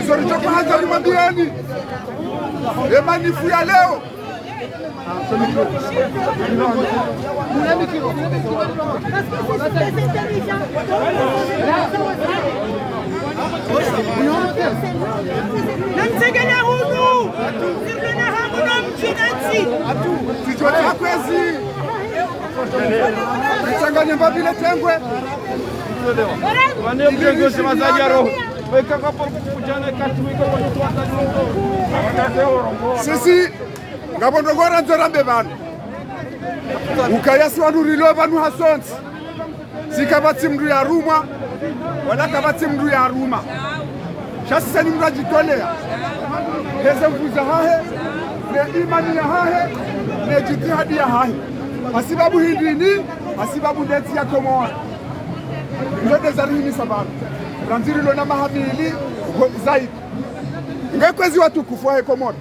Isorichoka haja limwambieni. Emanifu ya leo. Namtegenya hunu. Sirena hamuna mchinati. Tijua takwezi. Changanya mbabile tengwe. Wane mjengo sema zajaro. Sisi ngabondongora nzorambe bana ukayasi wanurilo banu hasonzi sikabati mndu ya ruma wala kabati mndu ya ruma shasisa ni mndu ajitolea heze mvuza hahe ne imani ya hahe ne jitihadi ya hahe asibabu hindini asibabu ndeti ya komoa ndote zarihini sababu ranzirilo na mahamili zaidi ngekwezi watu kufuahe komoa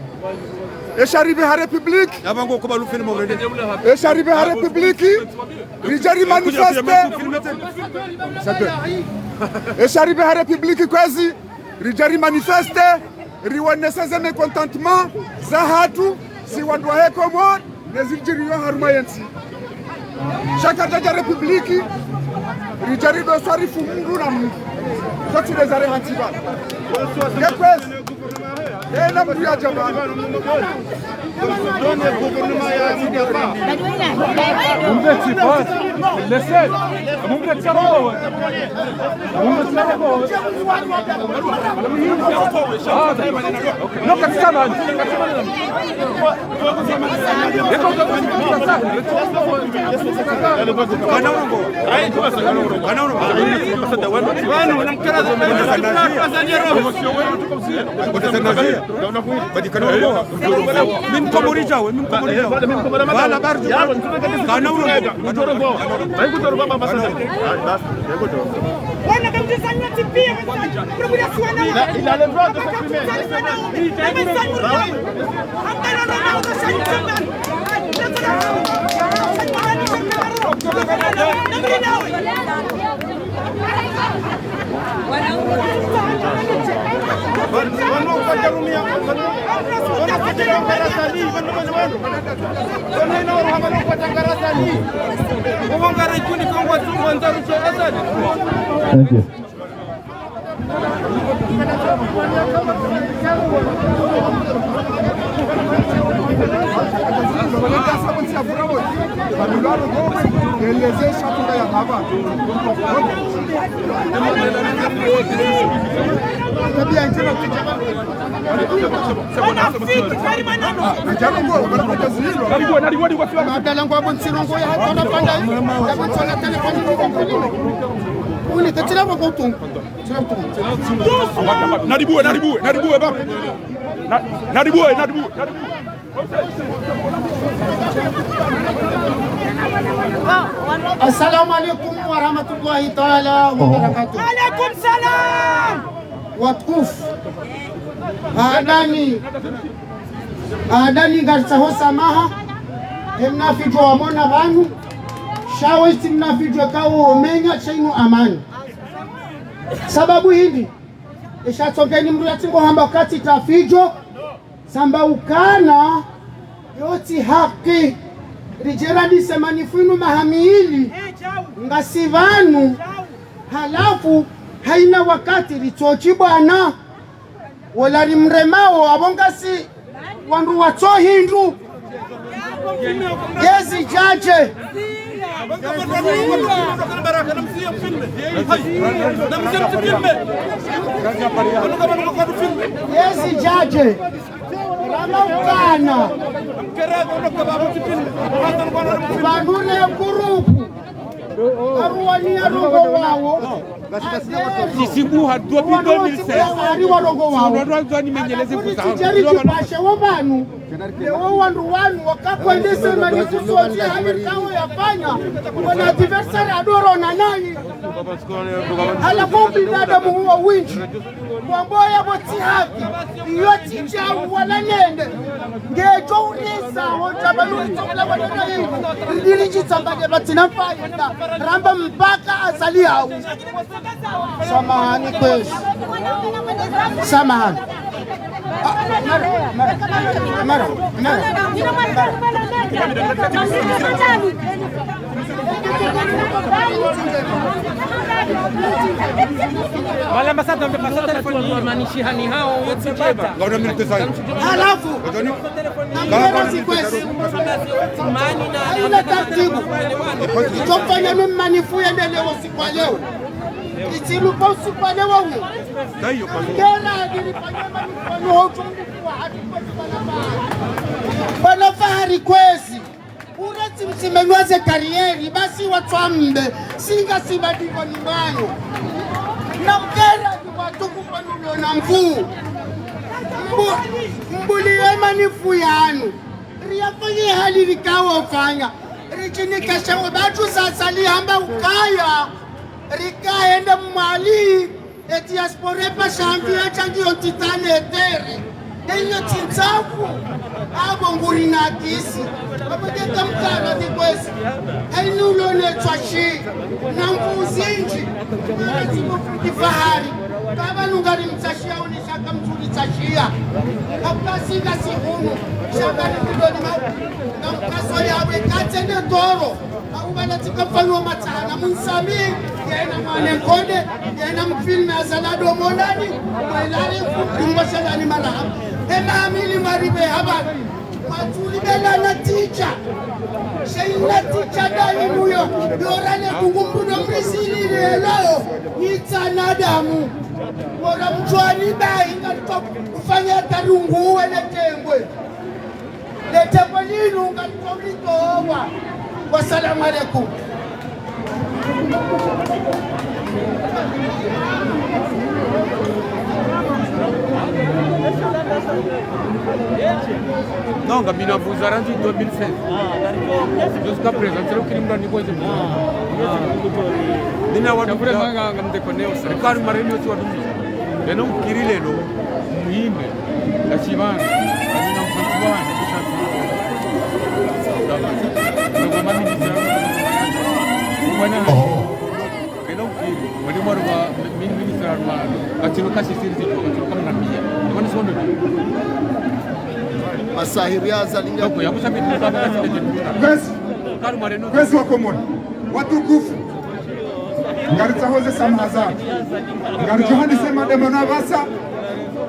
Esharibe ha Republik Nabango ko balu film already Esharibe ha Republik Rijari manifeste Esharibe ha Republik kwezi Rijari manifeste Riwaneseze mécontentement za hatu si watu wa Komor nezijiriyo haruma yensi Shaka jaja Republiki Rijari do sarifu mungu na mungu Koti nezare hantiba Ngekwezi Ena mtu ya jamani Umdeti pas laissez umdeti sarabo no katsama min komorija min komorija wala barju kana Wana kamjisanya tipia Probudia suwana il a le droit de s'exprimer Thank you. Assalamu alaikum warahmatullahi taala wabarakatuh. Alaikum salam. Watukufu adani garsaho samaha mnafijwa wamona vanu shawesti mnafijwa kawo omenya chainu amani sababu hindi ishatokeni mndu yatingo hamba wakati tafijo samba ukana yoti haki rijeradi semanifuinu mahamiili ngasivanu halafu haina wakati ritochi bwana wala rimremao abongasi wandu wato hindu gezi jaje gezi jaje ramaukana bandune kuruku aruwani arongo wawo Sisibu hadua 2016 ari warongo wawo Wadwa nimenyeleze kusa Tijari kipashe wabanu leo wandu wanu wakakwendese manifusozi halikawo yafanya wana adversary adoro na nani alafu binadamu huwa winji mwamboya boti haki iyo chicha wala nende ngejo urisa hoja baluri tokela wadana hii ndili chitambaje batina faida ramba mpaka azali hau samahani kwezi samahani mara wala ambassadeur mpepasa telefoni manishihani hao wetibata halafu namgerezi kwezi haina taratibu itofanya mmanifu yendele usiku wa leo itilupa usiku wa leo huyo ngera agilifanya manifu hotungufu wa bana fahari kwezi ureti msimenwaze karieri basi watwambe singa sibadivo ni mwayo na mkera watuku panulo na mvuu mbuliye manifu yanu riyafanye hali rikawa ufanya richinikesha wabatu sasa lihamba ukaya rikaende mwali eti asporepa shambia changiyo titane etere enyo tintafu abo nguri na kisi abadeka mkara dikwezi ainulo netwashi na mvuzinji ati fahari kama nungari mtashia unishaka mzuri tashia kapasika sihunu shaka ni kudoni na mkaso yawe katende toro aubana tikafanywa matana munsami yena mwane kode yena mfilme azalado monani mwelari kumbashalani marahaba amili maribe habari matuli bela na ticha sheina ticha dali muyo yorane kungumbudo mrisili leo nitanadamu wala mchwani bai ngatop kufanya tarungu wele tengwe letengwe linu ngatop litowa wassalamu alaikum Non, Gabina vous a rendu 2016. Jusqu'à présent, c'est le crime de niveau de Nina wa dubure manga ngamde koneo serikali mareni wote wa dunia. Leno mkirile lo muhime la chimana. Nina mfantiwa na kisha. Ndio mami ni sana. Leno mkiri, wali mwarwa minister wa katilo kashi siri katilo kama na mia. Ndio sondo. Masahiriaza linga kwa yakusha bitu baba kasi de Kwezi wa komoni watukufu ngarita hose samaza ngarita handi sema demona basa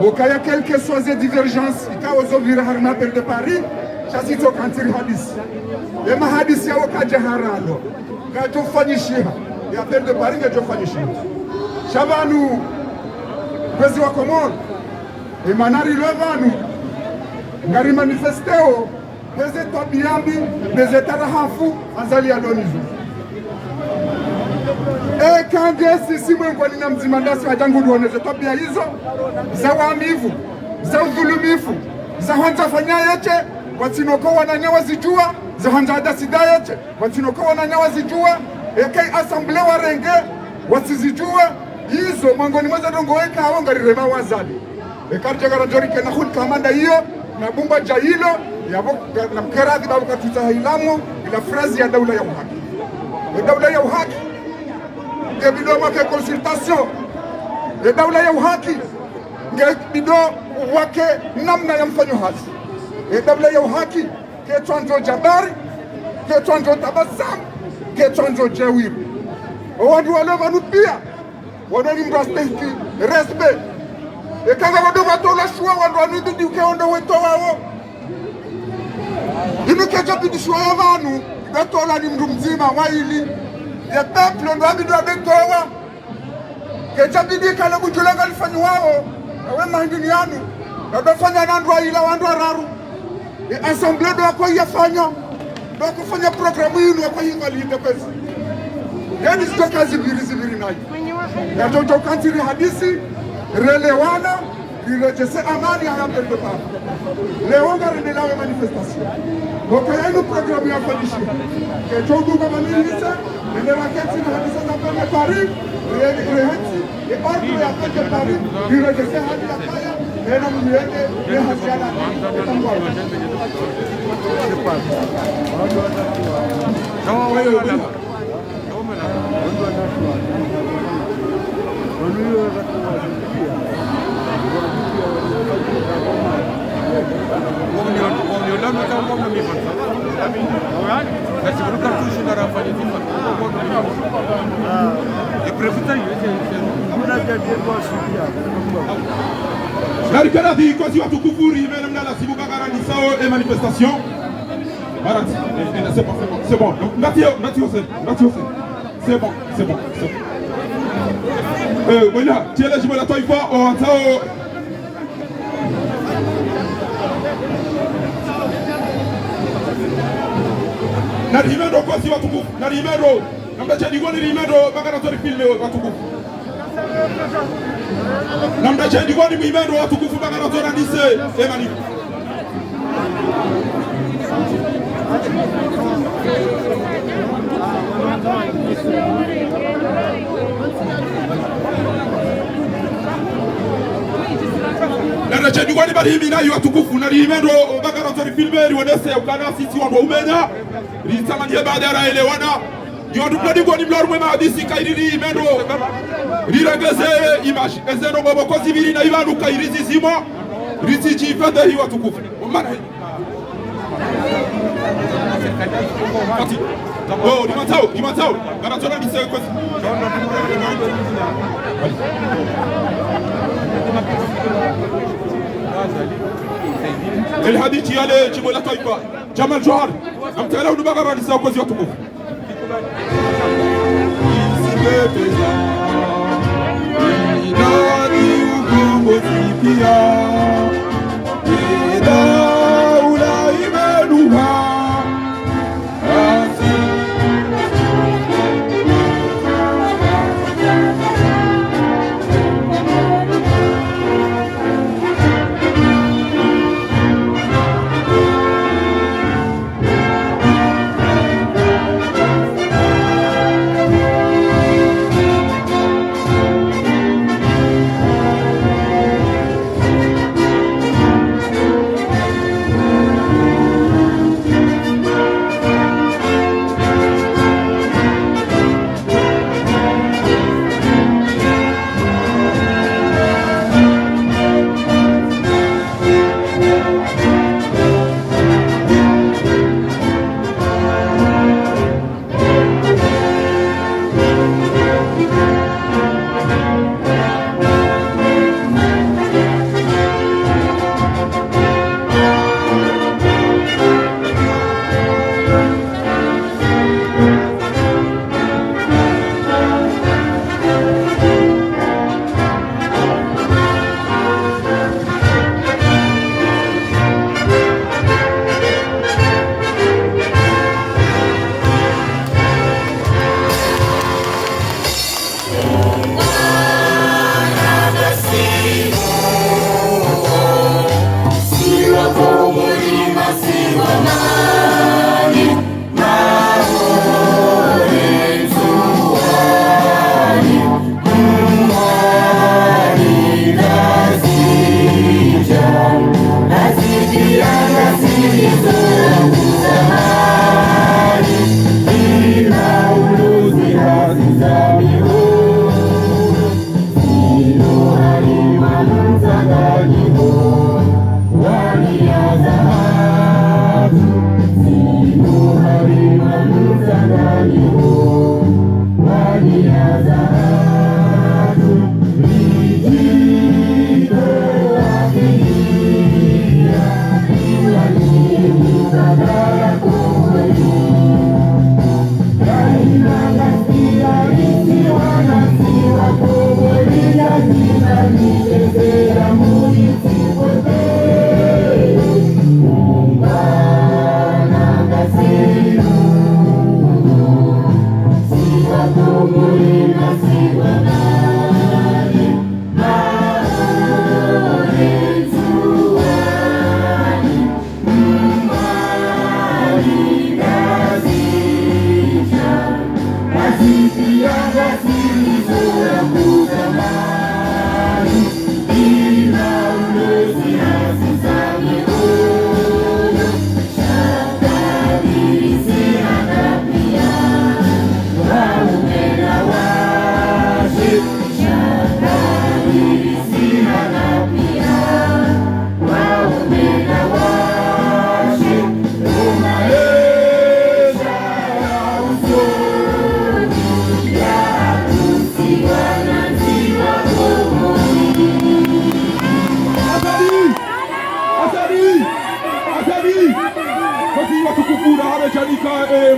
ukaya quelque soit des divergences ikaozo vira harma per de Paris chasito kantiri hadisi ema hadisi yao kaja haralo katufanyishia ya per de Paris katufanyishia shabanu kwezi wa komoni emanari levanu ngari manifesteo peze tabiambi beze tarahafu azali alonizo kangesi simwe ngwani na mzimandasi wajangu duoneze tabia hizo za waamivu za udhulumifu za hanja fanya yeche watinoko wananyawa zijua za hanja adasida yeche watinoko wananyawa zijua ekei asamble warenge wasizijua hizo mwangoni mweza dongo weka hao ngari rema wazali ekarja garanjorike na hul kamanda hiyo na bumba jahilo yabo na mkeradhi babu katuta hailamu ila frazi ya daula ya uhaki. Daula ya uhaki ngebido wake consultation. Daula ya uhaki ngebido wake namna ya mfanyo hasi. Daula ya uhaki ketwanzo jabari, ketwanzo tabasamu, ketwanzo jawiri. Wadu wale wanupia wadani mrasteki respect. Kanga wado watola shua wado wanudu diuke ondo weto wao. Inu kecha bidi shua ya vanu watola ni mdu mzima waili ya peplo ndo abidu abetowa. Kecha bidi kale kujulanga lifanyu wao we mahindini yanu wabefanya nandu wa ila wandu wa raru assemble do wako yafanya do kufanya programu yinu wako hingali hindepezi yani sito kazi biri zibiri nayo ya jojo kantiri hadisi relewana irejese amani hayapende papa. Leo ngarendelea manifestation. Wakaya ino programu ya kufanyishia. Kesho duka manilisa, nende wakati na hadisa za pende Paris, rehensi, ordre ya pende Paris, irejese hadi ya kaya, nena mliende, ne hasiana, etangwa. Narikana ikosi watu kufuri mesdames na sibu bakara ni sao et manifestation. Marati, c'est bon. C'est bon. Voilà, tiens là, je me la taille pas, on entend. Na rimendo kwa si watukufu, na rimendo. Namdacha digoni rimendo, baka na tori filme watukufu. Namdacha digoni rimendo watukufu, baka na tori andise, emani. Na cheni kwani bali hivi na watukufu na limendo baka na tori filme liwonese ukana sisi wando umenya litamanie badara elewana yodu pladi kwa ni mlaru mwema hadisi kairi limendo lirageze image ezeno boboko zibiri na ibanu kairizi zimo riti jifende hi watukufu umana Kati. Oh, ni matao. Kana tona ni seko. El hadithi yale jimbo la taifa. Jamal Johar. Amtala unubagara ni seko kwa watukufu. Isibeteza. Inani ugongo zipia. Ula imenuha.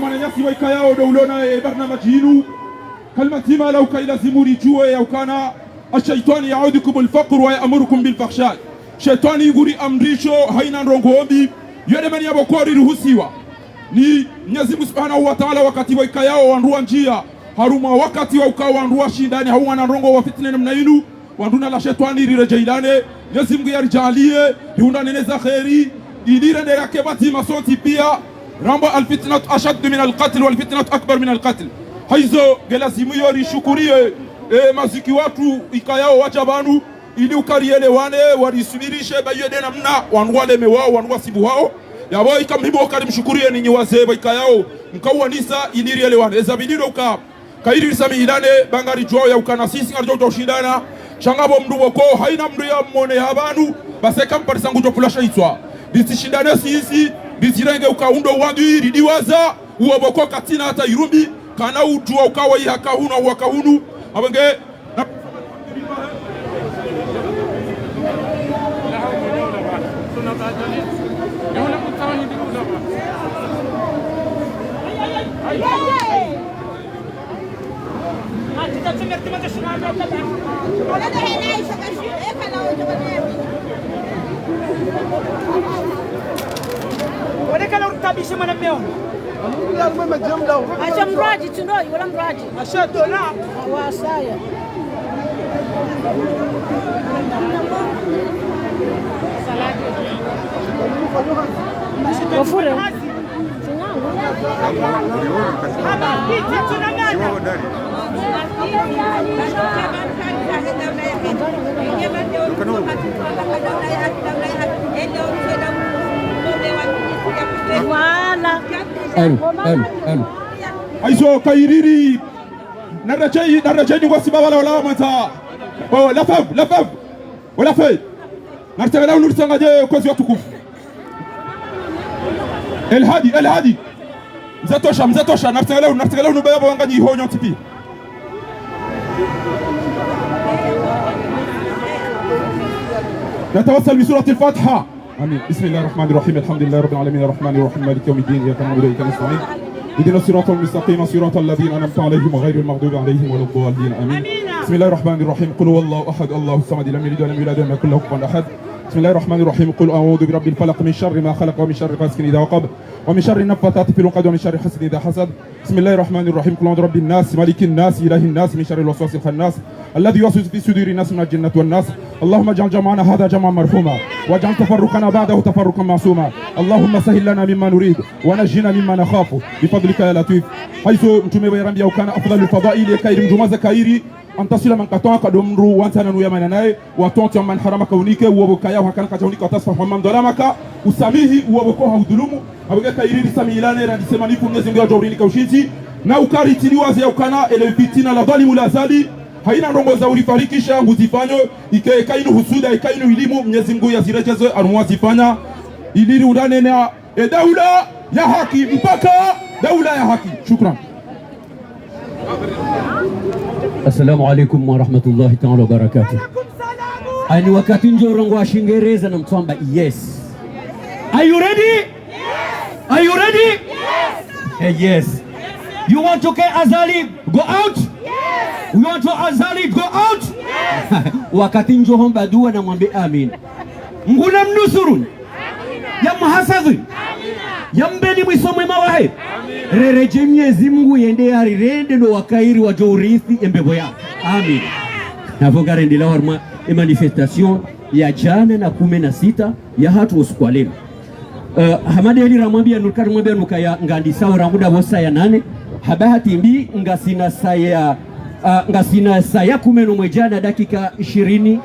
mwananyasi wa ikayao daulona barnamaji hinu kalmatima lau kailazimuri jue ya ukana ashaitani yaudukum alfaqr wa yaamurukum bilfakhsha shaitani yuguri amrisho haina ndongombi yode mani yabokori ruhusiwa ni Mwenyezi Mungu Subhanahu wa Ta'ala wakati wa ikayao wandua njia haruma wakati wa ukao wandua shindani hauna na ndongo wa fitna namna hinu wanduna la shaitani rirejailane Mwenyezi Mungu yarijalie hiunda neneza khairi idire ndera kebati masoti pia ramba alfitnatu ashaddu min alqatl walfitnatu akbar min alqatl haizo gelazimu yori shukurie maziki watu ikayao wacha banu ili ukarielewane warisubirishe bayede namna wanwale mewao wanwa sibu hao yabo ikamhibo karimshukurie ninyi wazee ikayao mkawa nisa ili rielewane ezabidiro uka kairi samiilane bangari jwao ya ukana sisi ngarjo ushindana shangabo mdubo ko haina mdu ya mmone habanu base kampari sangu to pulasha itwa bisishindane sisi bisirenge ukaundo wandi ridiwaza uoboko katina hata irumbi kana utua ukawa ihakahuna wakahunu abenge ولكن ارتبيش من اليوم عشان مراجي تنوي ولا مراجي عشان لا واسايا وفورة aiso kairiri narajeni kwa sibaba wala mata oh la fab wala fay nartagala unursangaje kwa watu kufu الهادي مزاتوشا نرتغلو نبيابا وانغاني هونيو تبي نتوسل بسورة الفاتحة آمين. بسم الله الرحمن الرحيم الحمد لله رب العالمين الرحمن الرحيم مالك يوم الدين إياك نعبد وإياك نستعين اهدنا الصراط المستقيم صراط الذين أنعمت عليهم غير المغضوب عليهم ولا الضالين آمين. بسم الله الرحمن الرحيم قل هو الله أحد الله الصمد لم يلد ولم يولد ولم يكن له كفوا أحد بسم الله الرحمن الرحيم قل أعوذ برب الفلق من شر ما خلق ومن شر غاسق إذا وقب ومن شر النفاثات في العقد ومن شر حسد إذا حسد بسم الله الرحمن الرحيم قل أعوذ برب الناس ملك الناس إله الناس من شر الوسواس الخناس الذي يوسوس في صدور الناس من الجنة والناس اللهم اجعل جمعنا هذا جمعا مرحوما واجعل تفرقنا بعده تفرقا معصوما اللهم سهل لنا مما نريد ونجنا مما نخاف بفضلك يا لطيف حيث متومي ويرمبيا وكان أفضل الفضائل كاير مجمزة كايري أن تصل من قطعك دمرو وانتنا نويا مناي وتونت من حرمك ونيك وبكايا وكان كتونيك وتصفح من ظلمك وساميه وبكوها ودلومه أبغى كايري ساميلاني راني سمانيكم نزنجا جوريني كوشيتي ناوكاري تنيوازي وكان إلى بيتنا لظالم لازالي haina ndongo za ulifarikisha nguzifanya ikainu husuda ikainu ilimu Mwenyezi Mungu yazirejeze anwazifanya iliri undane na daula ya haki mpaka daula ya haki. Shukran. Assalamu alaikum wa rahmatullahi ta'ala wa barakatuh. Ani wakati njorongo wa Shingereza na mtwamba yes. Are you ready? Yes. Are you ready? Yes. Hey, yes. You want to get Azali go out? Yes. You want to Azali go out? Yes. Wakati njohomba dua na mwambe amin. Nguna mnusurun. Ya muhasadhi. Ya mbeni mwisomwe mawahe. Rereje Mwenyezi Mungu yende arirende no wakairi wa jourithi embebo ya. Amin. Navoga rendela warma manifestation ya jana na 16 ya hatu uskwaleni. Hamadi Ali ramwambia nukari mwambia nukaya ngandi sawa muda bosa ya 8 habahati mbi ngasina saya 10 jana dakika 24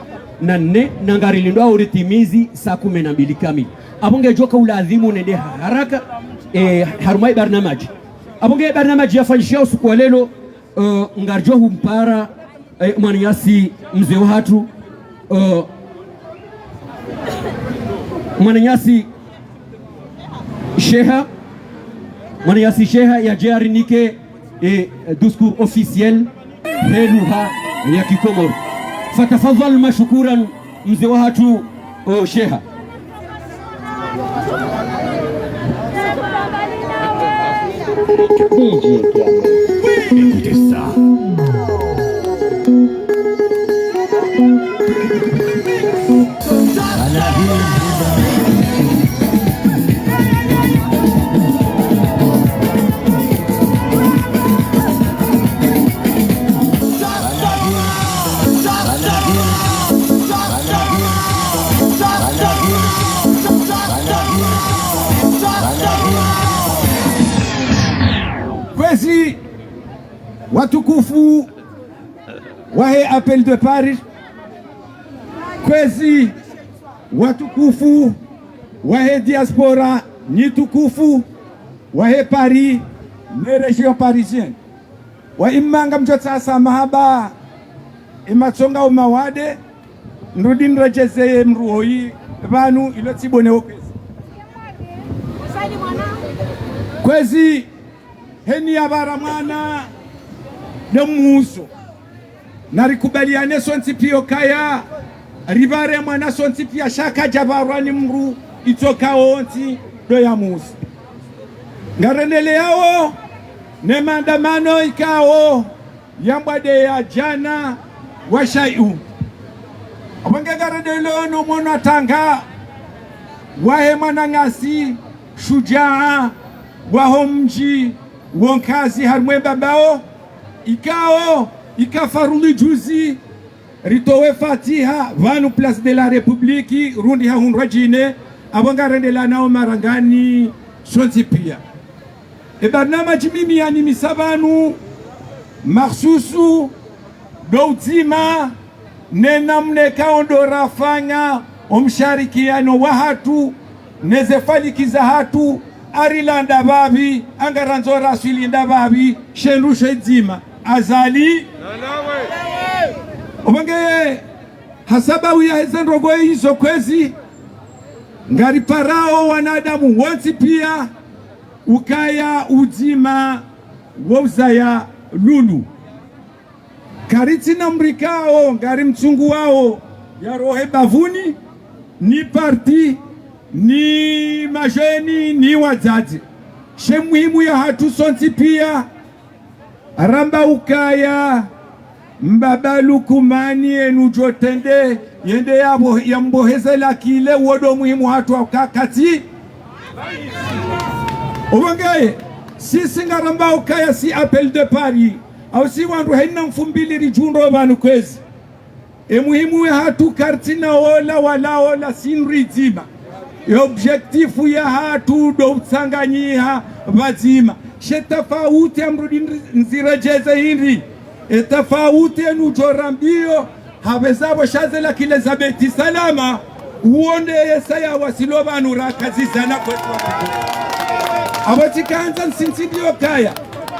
na ngari lindwa uritimizi saa 12 kamili abonge joka ulazimu nende haraka harumai barnamaji abonge barnamaji yafanyishia usiku wa lelo ngarjohu mpara mwananyasi mzee watu mwananyasi sheha mwananyasi sheha ya jari nike discours officiel heluha ya Kikomoro fatafadhal mashkuran mzee watu sheha. Écoutez ça. Kwezi watukufu wahe Appel de Paris, kwezi watukufu wahe diaspora nyitukufu wahe Paris ne region parisienne wa imanga mjotsa mahaba imatsonga umawade nrudi nrejeze mruoi vanu ilotsibone kwezi heni abara mwana nemuso narikubaliane sontipio kaya rivare mwana sontipia shaka jabarwani mru itoka onti do ya muso ngarendele yao ne maandamano ikao yambade ya jana washayu abonge garendele ono mwana tanga wahe mwana ngasi shujaa wahomji wonkazi harmwe babao ikao ikafaruli juzi ritowe fatiha vanu place de la republiki rundi ha hunrajine abonga rendela nao marangani sonti pia barnamaji mimi yani misabanu maksusu doutima nenamne kaondora fanya omsharikiano wa hatu nezefalikiza hatu arilanda babi angaranzora swilinda babi shenrushe dzima azali obange hasaba uya hezenrogo hizo kwezi ngari parao wanadamu wonsi pia ukaya udzima wozaya lulu karitina mrikao ngari mchungu wao ya rohe bavuni ni parti ni majeni ni wazazi she muhimu ya hatu sonti pia aramba ukaya mbabalu kumani enu jotende yende ya mboheze la kile wodo muhimu hatu wakakati uwangaye sisi ngaramba ukaya si Appel de Paris au si wandu haina mfumbili rijundo vanu kwezi muhimu ya hatu kartina wala sinri dzima objektifu ya hatu do utsanganyiha vazima shetafauti amrudi nzirejeze hindi etafauti enujorambio havezavo shazela kile zabeti salama uonde yesaya wasilo vanu rakazizana kwetu avatikanza nsinsidio kaya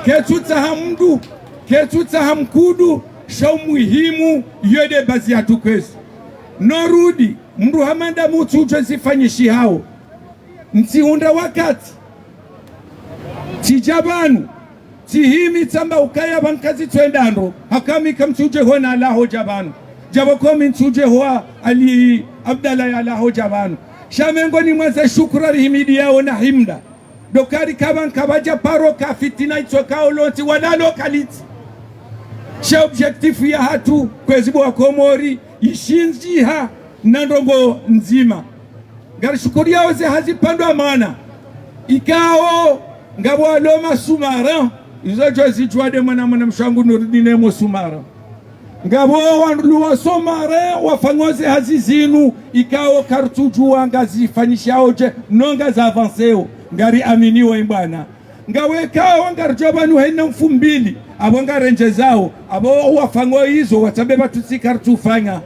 ketutsa hamdu ketutsa hamkudu shau muhimu yode bazi hatu kwesu norudi mndu hamanda mutu uje zifanyishi hao ntiunda wakati tijabanu tihimi tamba ukaya bankazi twendando hakamika mtuje hona alaho jabanu jabokomi mtuje hoa ali Abdallah ya alaho jabanu shamengo ni mwaze shukura rihimidi yao na himda dokari kaban kabaja paro ka fitina itokao lonti wadalo kaliti sha objektifu ya hatu kwezibu wa Komori ishinjiha nandongo nzima ngari shukuri yao ze hazipandwa mana ikao ngabo aloma sumara izo jozi juade mwana mshangu nurudine mo sumara ngabo wanluwa somare wafangoze hazizinu ikao kartujua ngazi fanyishao je nonga za avanceo ngari aminiwa imbana ngawe kao ngari jobanu haina mfumbili abo ngarenje zao abo wafango hizo watabeba tusikartufanya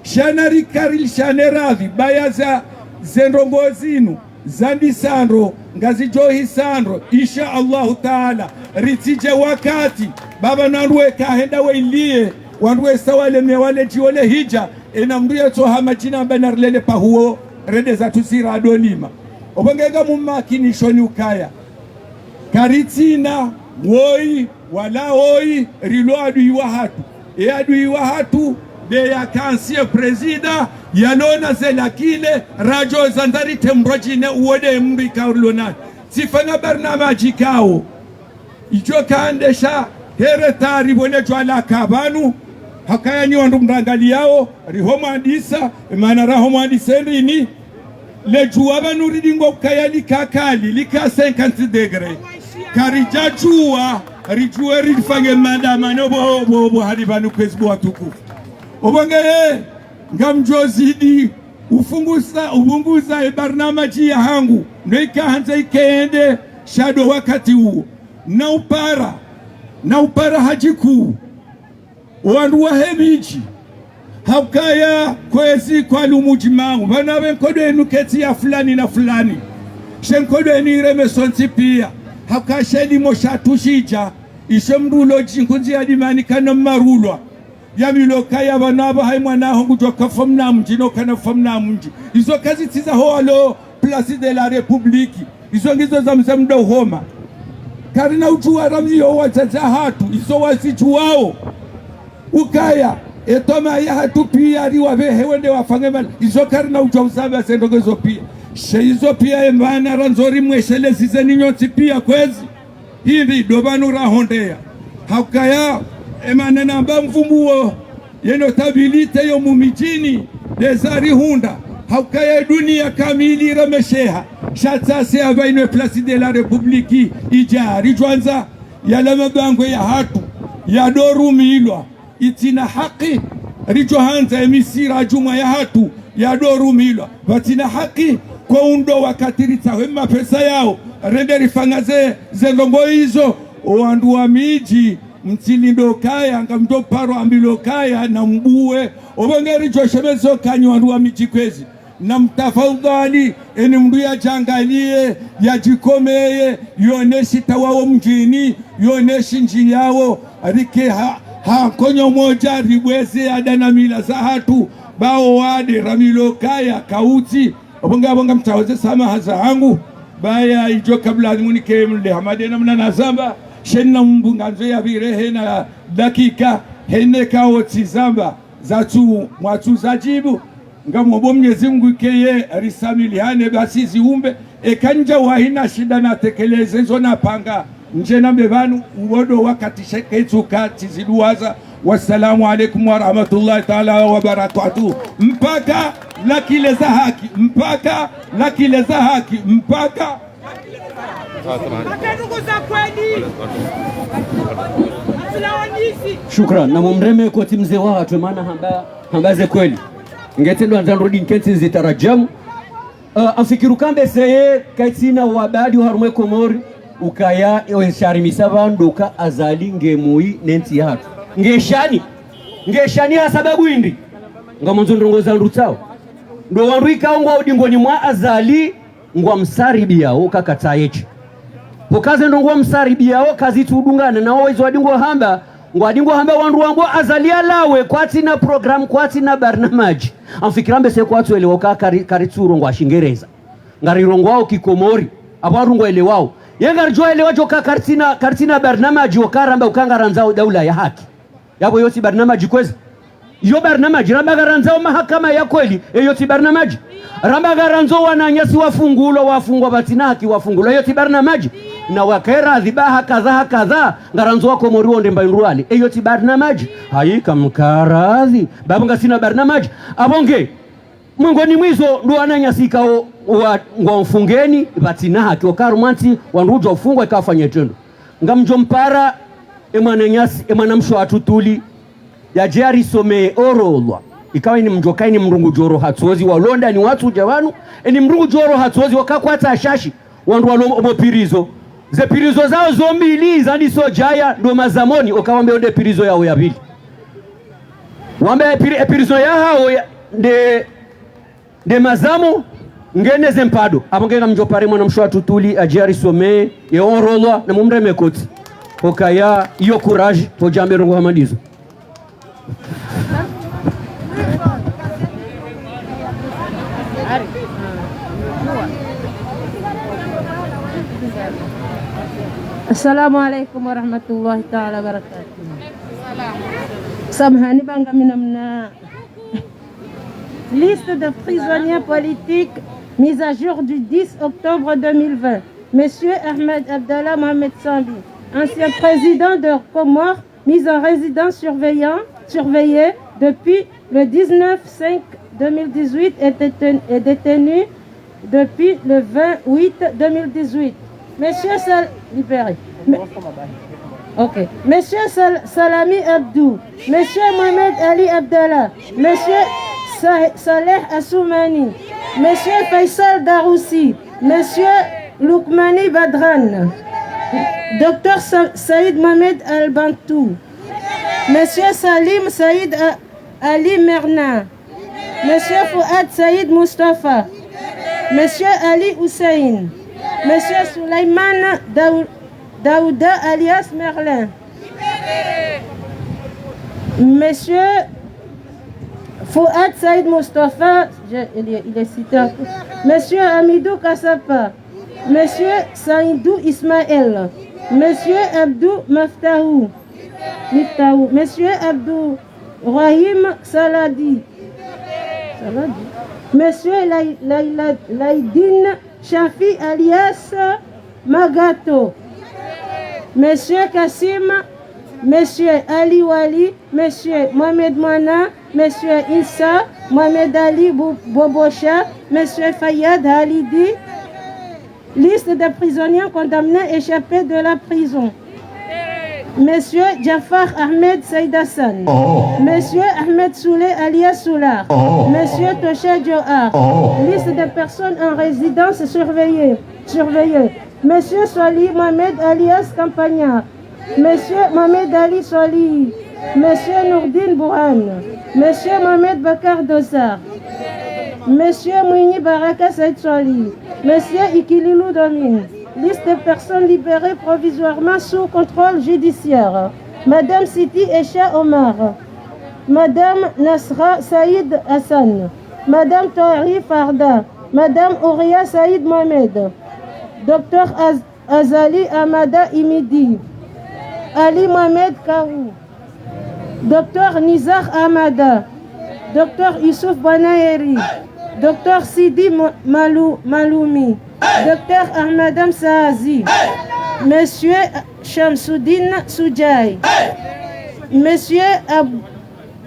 shanari karil shaneravi bayaza zendongozinu zandi sandro ngazi johi sandro insha Allahu taala ritije wakati baba nandwe kahenda weilie wandwe sawale mewale jiole hija enamduye to hamajina banarlele pahuo rede za tusira adolima obangega mumakini shoni ukaya karitina woi wala woi rilo adui wa hatu adui wa hatu de ya kansie presida yalona zela kile rajo zandari tembrojine uode mbi kaulona sifanga barnamaji kao ijo kaandesha heretari bonechwa la kabanu hakaya ni wandu mrangali yao riho mwandisa emana raho mwandisenrini lejua banu ridingo kaya likakali lika 50 degre karijachua rijue rifange mandamano bo hadi banu kwezbu watukufu obongere ngamjozidi ubunguza barnamaji ya hangu noika hanza ikeende shado wakati huo na upara hajiku wandu wa hemichi haukaya kwezi kwa lumujimangu banawe nkodo enu keti ya fulani na fulani shenkodo enu ireme sonsi pia haukasheli moshatushija ishe mrulo jinkunzi ya dimani kana marulwa ya milokaya banaba hai mwanaho kutoka famna mji no kana famna mji izo kazi tiza hoalo place de la republique izo ngizo za mzamdo homa karina ujua ramio wachacha hatu izo wasichu wao ukaya etoma ya hatu pia riwa vehe wende wafangema izo karina ujua usaba sendogezo pia sheizo pia embana ranzori mweshele size ninyoti pia kwezi hindi dobanu rahondea haukaya emane namba mfumuo yeno tabilite yo mumijini desari hunda haukaya dunia kamili ramesheha shatase abaino place de la republique ijari jwanza yala mabango ya hatu ya doru milwa itina haki rijohanza emisira juma ya hatu ya doru milwa batina haki kwa undo wakatiritsa wema pesa yao renderi fangaze zelongo hizo wandu wa miji mtilindo kaya ngamdo paro ambilo kaya na mbue obongeri joshemezo kanyo wandu wa miji kwezi na mtafadhali eni mdu ya jangalie ya jikomeye yoneshi tawao mjini yoneshi nji yao rike konyo moja ribweze adana mila za hatu bao wade ramilo kaya kauti obonga mtaweze sama haza hangu baya ijo kabla munike mle hamadena mna nazamba shenna mbunganzo ya virehe na dakika hene kao tizamba zatu mwatu zajibu ngamobo Mwenyezi Mungu keye risamilihane basi ziumbe ekanja wahina shida na tekeleze zona panga nje na mbevanu uwodo wakati sheketuka tiziduwaza. Wassalamu alaikum wa rahmatullahi ta'ala wa barakatuh. Mpaka lakile za haki, mpaka lakile za haki, mpaka shukran na mumreme kwa timze watu maana hambaze kweli ngetendo anzarudi nketi zitarajamu afikiru kambe seye kaitina wabadi harumwe komori ukaya shari misabando ka azali ngemui nenti hatu ngeshani ha sababu indi ngamonzo ndongo za ndutao ndo waruika ngwa udingoni mwa azali ngwa msaribi yao kakatayechi pokaze ndongo msaribi yao kazi tudungana na wao izwadingo hamba ngwadingo hamba wandu wangu azalia lawe kwatina program kwatina barnamaji amfikirambe se kwatu elewa karitsuro ngwa shingereza ngarirongo wao kikomori abantu ngo elewao yenga rjo elewa joka kartina barnamaji wakaramba ukangaranzao daula ya haki yabo yoti barnamaji kwezi yo barnamaji rambagaranzao mahakama ya kweli yoti barnamaji rambagaranzo wananyasi wafungulo wafungwa batina haki wafungulo yoti barnamaji na wakera adhibaha kadha ngaranzo wako mori wonde mbairwali yoti barnamaji haika mkaradhi babanga sina barnamaji abonge mwongoni mwizo ndo ananyasika ngwa mfungeni batina haki wakarumanti wandujo ufungwa ikafanya tendo ngamjo mpara emananyasi emanamsho atutuli ya jari some orolwa ikawa ni mjokai ni mrungu joro hatuozi walonda ni watu jawanu ni mrungu joro hatuozi wakakwata ashashi wandu walomo pirizo ze pirizo zao zombili zani so jaya ndo mazamoni wakawambe onde pirizo yao ya pili wambe pirizo ya hao de mazamo ngene zempado abongenga mjopare mwana mshwa tutuli ajari some ye orolwa na mumreme koti okaya iyo courage to jambe rongo hamadizo. Assalamu alaikum warahmatullahi ta'ala wabarakatuh. Samahani banga minamna liste de prisonniers politiques mise à jour du 10 octobre 2020. Monsieur Ahmed Abdallah Mohamed Sambi, ancien président de Comores, mis en résidence surveillée depuis le 19/5/2018 et détenu depuis le 20/8/2018. Monsieur libéré. Monsieur Salami Abdou, Monsieur Mohamed Ali Abdallah, Monsieur Saleh Assoumani, Monsieur Faisal Daroussi, Monsieur Loukmani Badran, Dr Saïd Mohamed Al-Bantou, Monsieur Salim Saïd Ali Merna, Monsieur Fouad Saïd Mustafa, Monsieur Ali Hussein, Monsieur Souleyman Daouda alias Merlin, Monsieur Fouad Saïd Mustafa, il est cité, Monsieur Amidou Kassapa, Monsieur Saïdou Ismaël, Monsieur Abdou Miftahou, Monsieur Abdou Rahim Saladi, Monsieur Laïdine Shafi alias Magato, Monsieur Kassim, Monsieur Ali Wali, Monsieur Mohamed Moana, Monsieur Issa, Mohamed Ali Bobocha, Monsieur Fayad Halidi. Liste des prisonniers condamnés échappés de la prison. Monsieur Jafar Ahmed Saïd Hassan, Monsieur Ahmed Souley alias Soular, Monsieur Tosha Johar. Liste des personnes en résidence surveillée. Monsieur Swali Mohamed alias Campagnard, Monsieur Mohamed Ali Swali, Monsieur Nourdine Bouhan, Monsieur Mohamed Bakar Dosar, Monsieur Mouini Baraka Saïd Swali, Monsieur Ikililou Domine. Liste de personnes libérées provisoirement sous contrôle judiciaire. Madame Siti Esha Omar, Madame Nasra Saïd Hassan, Madame Tohari Farda, Madame Ouria Saïd Mohamed, Docteur Azali Amada Imidi, Ali Mohamed Kaou, Docteur Nizar Amada, Docteur Youssouf Banaheri, Docteur Sidi Maloumi, Docteur Ahmadam Saazi, Monsieur Shamsuddin Soudjaï, Monsieur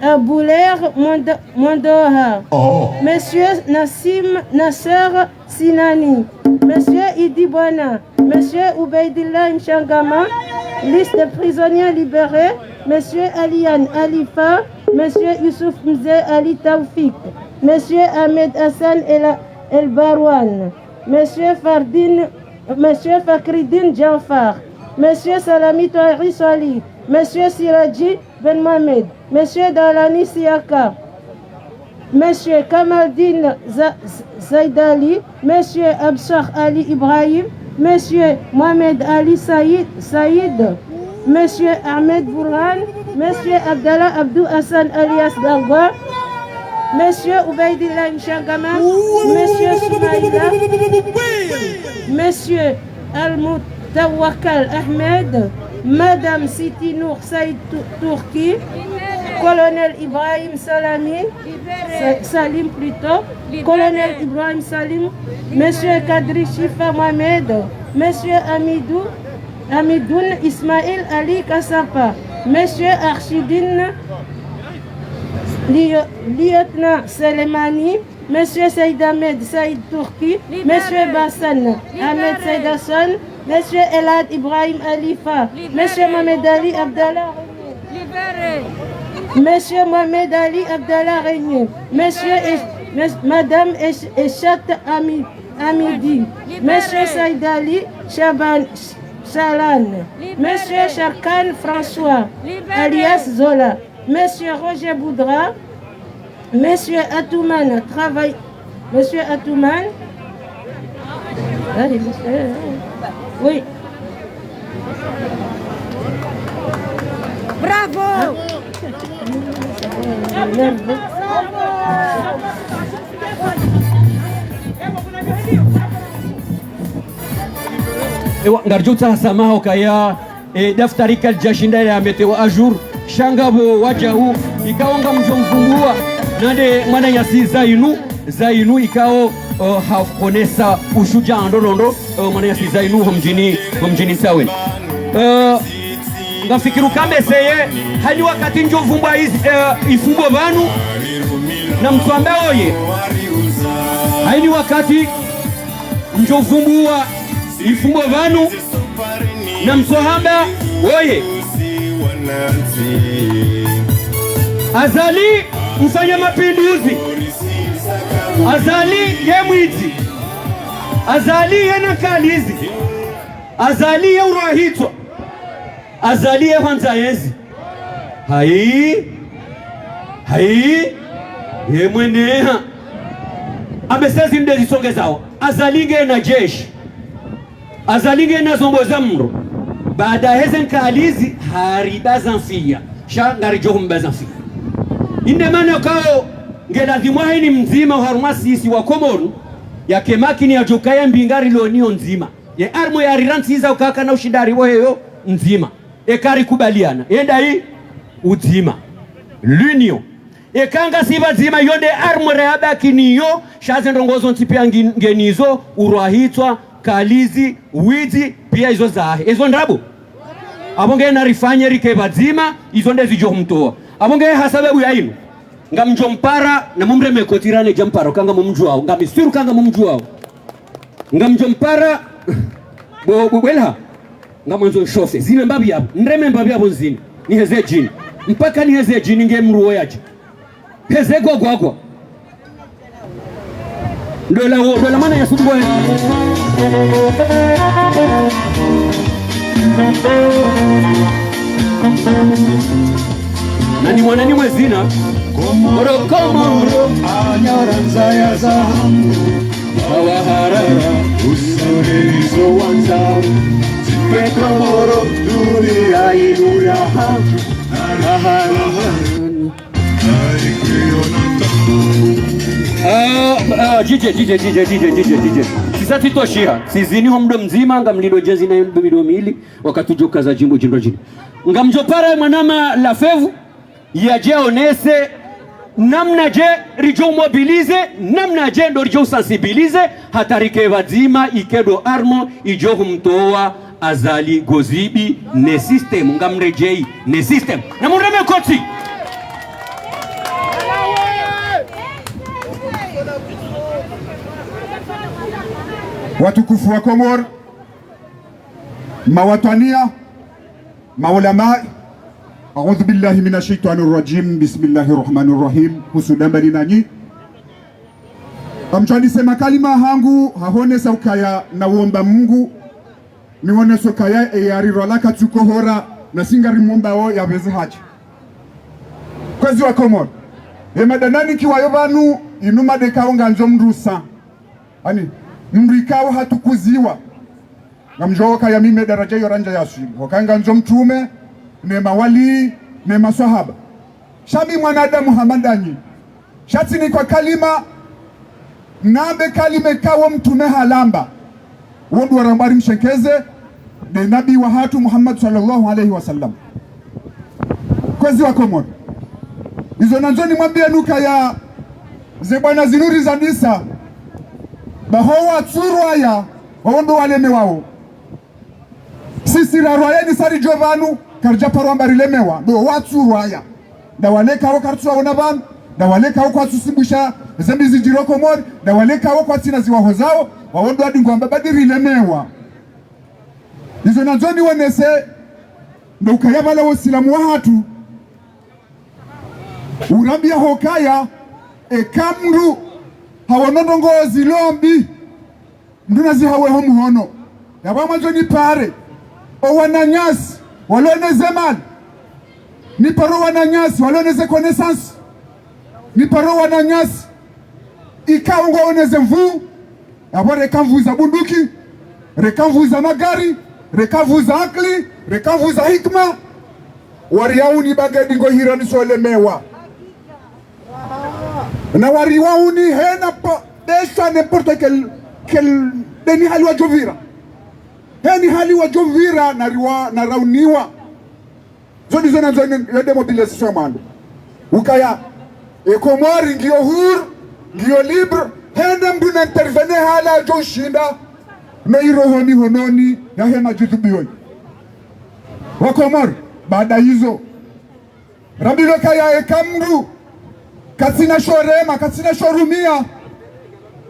Abouler Mondoha, Monsieur Nassim Nasser Sinani, Monsieur Idi Bona, Monsieur Oubaidillah Mchangama. Liste de prisonniers libérés, Monsieur Alian Alifa, Monsieur Youssouf Mze Ali Taoufik, Monsieur Ahmed Hassan El Barouane, Monsieur Fakridine Janfar, Monsieur Salami Touari Swali, Monsieur Siraji Ben Mohamed, Monsieur Dalani Siaka, Monsieur Kamaldine Zaidali, Monsieur Absar Ali Ibrahim, Monsieur Mohamed Ali Saïd, Monsieur Ahmed Bourhan, Monsieur Abdallah Abdou Hassan alias Garba, Monsieur Oubaidillah Mchangama, Monsieur Soumaïla, Monsieur Al-Moutawakal Ahmed, Madame Siti Nour Saïd Tourki, Colonel Ibrahim Salim plutôt, Colonel Ibrahim Salim, Monsieur Kadri Shifa Mohamed, Monsieur Amidoun Ismail Ali Kassapa, Monsieur Archidine Lieutenant Selemani, Monsieur Saïd Ahmed Saïd Tourki, Monsieur Bassan Ahmed Saïd Hassan, Monsieur Elad Ibrahim Alifa, Monsieur Mohamed Ali Abdallah Monsieur Mohamed Ali Abdallah Régnier, Madame Eshat Amidi, Monsieur Saïd Ali Chaban Chalan, Monsieur Charkan François alias Zola, Monsieur Roger Boudra, Monsieur Atouman Monsieur Atouman, oui. Bravo! Ewa ngarjuta samaho kaya daftari kal jashinda ya meteo ajur shangabo wajahu ikawanga mjomfungua nande mwana yasi zainu ikao hafonesa ushuja ndolondo mwana yasi zainu homjini sawe ngafikiru kambe seye hani wakati njo vumba ifumbo vanu na mtuambe oye haini wakati njo vumbua ifumbo vanu na msohamba oye azali mfanya mapinduzi azali ye mwiti azali ye nakalizi azali ye urahitwa azali ye kwanza yezi hai ye mweneha amesezi mdezi songe zao azalinge na jeshi azalinge na zombo za mro baada heze nkalizi hariba zanfia shangari johum bazanfia inde mana kao ngelazimwa ni mzima haruma sisi wa Komoru ya kemakini ya jokaya mbingari lonio nzima ye armo ya riranti za ukaka na ushindari woheyo nzima ekari kubaliana yenda hii uzima l'union ekanga siba zima yonde armo reaba kiniyo shaze ndongozo ntipia ngenizo urahitwa kalizi widi pia hizo zahe hizo ndabu abonge na rifanye rike bazima hizo ndezi jo mtoa abonge hasababu ya inu ngamjo mpara na mumre mekotirane jamparo kanga mumju wao ngamisiru kanga mumju wao ngamjo mpara bwela ngamonzo shofe zime mbabi yabo ndreme mbabi yabo nzini ni heze jini mpaka ni heze jini ngemruo yaje heze gogwagwa ndola mana ya sudbo nani mwanani mwezina Komoro anyaranza ya zangu Awaharara usurizo wanza Zipe Komoro dunia iluya hamu Jije sisa titoshia sizini homdo mzima ngamlido jezi na mbido mili wakatujoka za jimbo jini ngamjopara mwanama la fevu yaje onese namna je rijo mobilize namna je ndo rijo sensibilize hatarike vazima ikedo armo ijo humtoa azali gozibi ne system ngamrejei ne system na mureme koti watukufu wa Komoro, mawatania, maulama, a'udhu billahi minash shaitanir rajim, bismillahir rahmanir rahim. Husudambani nanyi amchani sema kalima hangu hahone saukaya na uomba Mungu nione sokaya eyariro laka tukohora na singari muomba o yaveze haji kwezi wa Komoro emadanani kiwayo banu inuma dekaonga njo mrusa ani mndu ikawa hatukuziwa ngamjoka ya mime daraja yoranja yasiri wakanga njo mtume ne mawali ne maswahaba shami mwanadamu hamandanyi shati ni kwa kalima nabe kalime kawo mtume halamba wondu warambari mshekeze ne nabi wa hatu Muhammad sallallahu alaihi wasallam kwezi wa Komoro izo nanzoni mwambia nuka ya zebana zinuri za nisa bahowa tsurwaya waondo waleme wao sisi rarwaya ni sari jovanu karja parwamba rilemewa do watsurwaya da waleka wo kartswa ona ban da waleka wo kwatsusibusha zembi zijiro Komori da waleka wo kwatina ziwaho zao waondo adi ngwamba badirilemewa izo nanzoni wonese ndo ukayabala wosilamu wa hatu urambia hokaya ekamru hawonondongozi lombi nduna zihaweho muhono yabamwanzo ni pare owananyasi waloneze mali ni paro wananyasi waloneze connaissance ni paro wananyasi ikaungo oneze mvu yabo rekamvuza bunduki rekamvuza magari rekamvuza akli rekamvuza hikma wariauni bagadi ngo hirani solemewa na wariwauni hena pa desha n'importe quel deni hali wa jovira heni hali wa jovira na rauniwa zoni zona yode mobilisation mando ukaya Komori ngiyo huru ngiyo libre henda mdu na intervene hala jo shinda na irohoni hononi ya hema jutubiyo wakomor baada hizo rabilo kaya ekamru katina shorema katina shorumia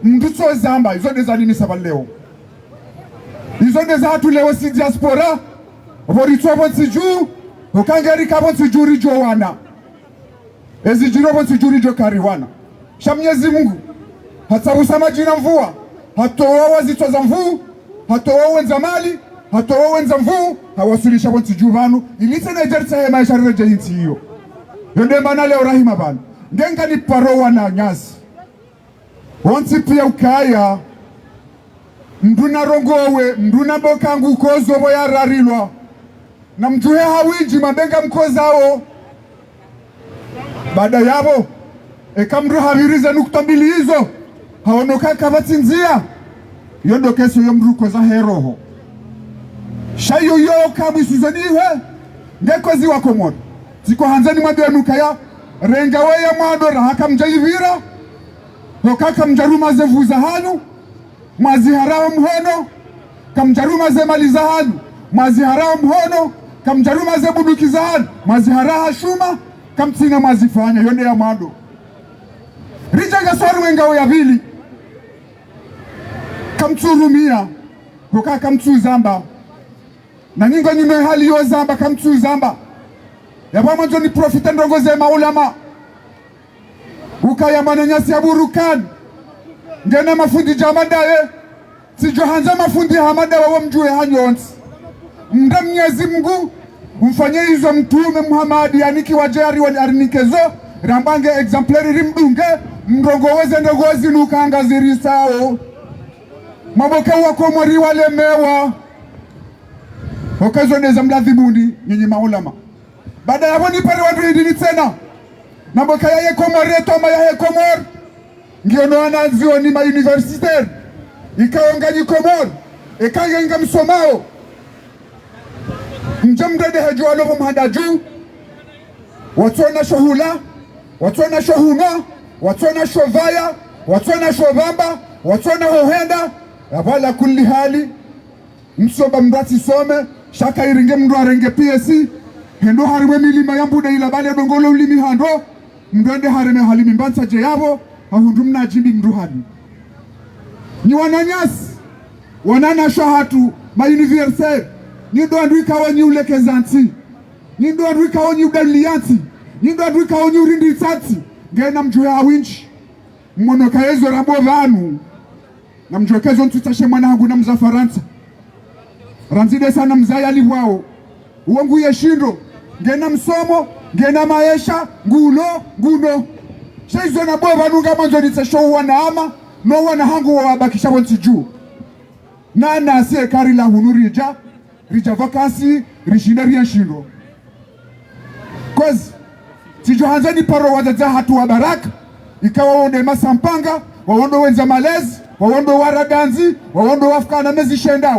mduso zamba hizo ndeza nini saba leo hizo ndeza hatu leo si diaspora vorito bonsi juu ukangeri ka bonsi juu rijo wana ezi jiro bonsi juu rijo kariwana shamnyezi Mungu hatabusa majina mvua hatoa wazito za mvuu hatoa wenza mali hatoa wenza mvuu hawasulisha bonsi juu vanu ilite na jerta ya maisha reje hinti hiyo yonde mana leo rahima bana ngenga ni parowa na nyasi onti pia ukaya mduna rongowe mduna bokangu kozo boya rarilwa na mjuhe hawiji mabenga mkozao baada yabo ekamru haviriza nukta mbili hizo haonoka kavatsinzia yondo keso yomru koza heroho shayo yo kabisuzaniwe ngekozi wakomodo ziko hanzani mwabianuka ya rengawe ya mwadora haka mjaivira hokaka mjaruma ze vuza hanyu mwazi harawa mhono kamjaruma ze maliza hanyu mwazi harawa mhono kamjaruma ze budukiza hanyu mwazi haraha shuma kamtina mwazi fanya yonde ya mwado rijaga swaru wengawe ya vili kamturumia hokaka mtu zamba na nyingo nyume hali yo zamba kamtu zamba yaba mwanzo ni profita ndongo ze maulama ukaya mananyasi ya burukan ngena mafundi jamadaye sijo hanza mafundi hamada wa mjue hanyonsi mda Mwenyezi Mungu umfanye hizo mtume Muhammad yaniki wajari wa arnikezo rambange exemplary rimdunge mrongo weze ndogozi nukanga zirisao maboka wako mori wale mewa okazo neza mladhibundi nyinyi maulama baada ya boni pale watu hidini tena na boka ya Komor retoma ya Komor ngiono anazio ni ma universitaire ikaongaji Komor ikayenga msomao mjamdede hajua lobo mhadaju watona shohula watona shohuna watona shovaya watona shovamba watona hohenda wala kulli hali msoba mrati some shaka iringe mndu arenge PSC hendo harwe milima yambuda ila bale dongolo ulimi hando mndende hareme halimi mbansa je yabo ahundu mnajimbi mndu hadi ni wananyasi wanana shahatu ma universitaire ni ndo andu ikawa ni ulekezanti ni ndo andu ikawa ni udalianti ni ndo andu ikawa ni urinditsati ngena mjue awinchi mmono kaezo rabo vanu na mjokezo ntutashe mwana hangu na mzafaransa ranzide sana mzaya liwao uongu yeshindo ngena msomo ngena maesha nguno shaizo na bova nunga manzo nitsesho wana ama no wana hangu wabakisha wonsi juu nana asiye kari la hunurija rija vakasi rishinda riashindo kwezi tijo hanzani paro wazaza hatu wa baraka ikawa wonde masampanga wawondo wenza malezi wawondo waraganzi wawondo wafukana mezi shenda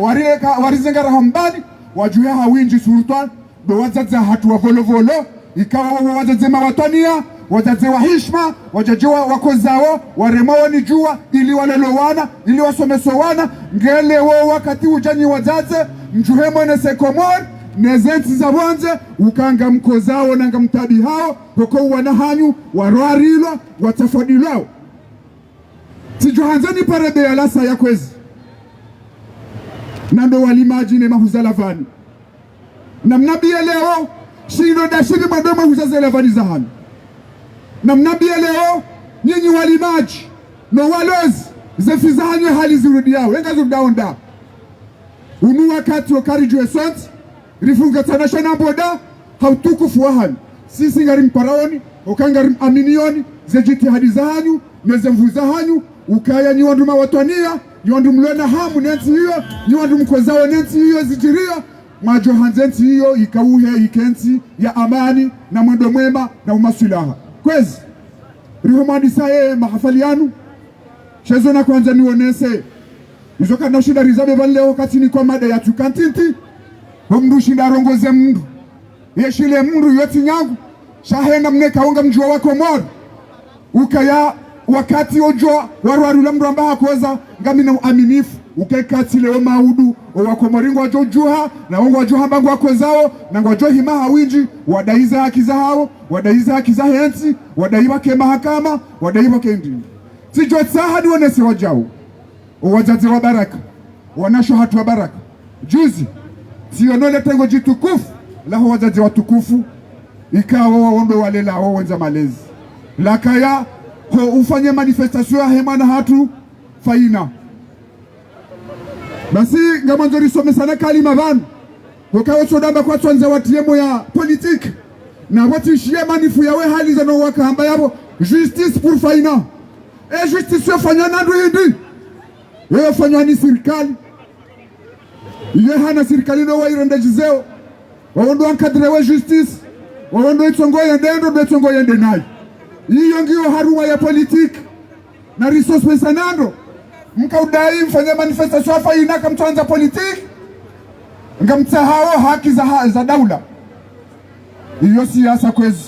warizengara hambani wajuhe hawinji sultan do wazaza hatu wa volovolo ikawa wazaze mawatania wazaze wa hishma wajaje wakozao waremao ni jua ili walelowana ili wasomesowana ngele wo wakati ujanyi wazaze mjuhe mwene sekomor nezenti za wanze ukanga mkozao nanga mtabi hao hoko wanahanyu warwarilwa watafadilwao tijohanzani parebe ya lasa ya kwezi nando walimajine mahuzalavani na mnabia leo shindo dashiri madoma huzazelavani za hanu na mnabia leo nyinyi walimaji no walozi zefiza hanyu hali zirudi yao lenga zurudaonda unu wakati wakari jue sonti rifunga tanasha na mboda hautukufu wa hanyu sisi ngari mparaoni ukangari aminioni zejiti hadi za hanyu meze mvuza hanyu ukaya ni wandu mawatwania ni wandu mlona hamu nenti hiyo ni wandu mkozao nenti hiyo zijiria majo hanzenti hiyo ikauhe ikenti ya amani na mwendo mwema na umasilaha kwezi rihomadi saye mahafalianu shezo na kwanza nionese izoka na shida rizabe valeo katini kwa mada ya tukantinti mndu shinda rongoze mndu yeshile mndu yoti nyangu shahenda mnekaonga mjua wako moro ukaya wakati ojo warwarula mndu ambaha koza ngami na aminifu ukekatile o maudu o wakomoringo wajo juha na wangu wajo hambangu wako zao na wajo hima hawinji wadaiza haki za hao wadaiza haki za hensi wadaiwa ke mahakama wadaiwa ke ndini sijo tsahadi wanese wajao o wajazi wa baraka wanasho hatu wa baraka juzi sionole tengo jitukufu laho wajazi watukufu ikawa waondo wale lao wenza malezi lakaya ho ufanye manifestation ya hema na hatu faina basi ngamanzori some sana kalima banu kwa sodamba kwa twanza watiemo ya politique na watishie manifu yawe hali za no wakahamba yabo justice pour faina e justice yofanya nandu hindi yofanywa ni serikali iye hana serikali no wairende jizeo waondo ankadrewe justice waondo itongo yendendo betongo yende nayo hiyo ngiyo haruma ya politique na resource pesanando mkaudai mfanya manifestation faina kamtwanza politique ngamtsahao haki za daula hiyo siasa kwezi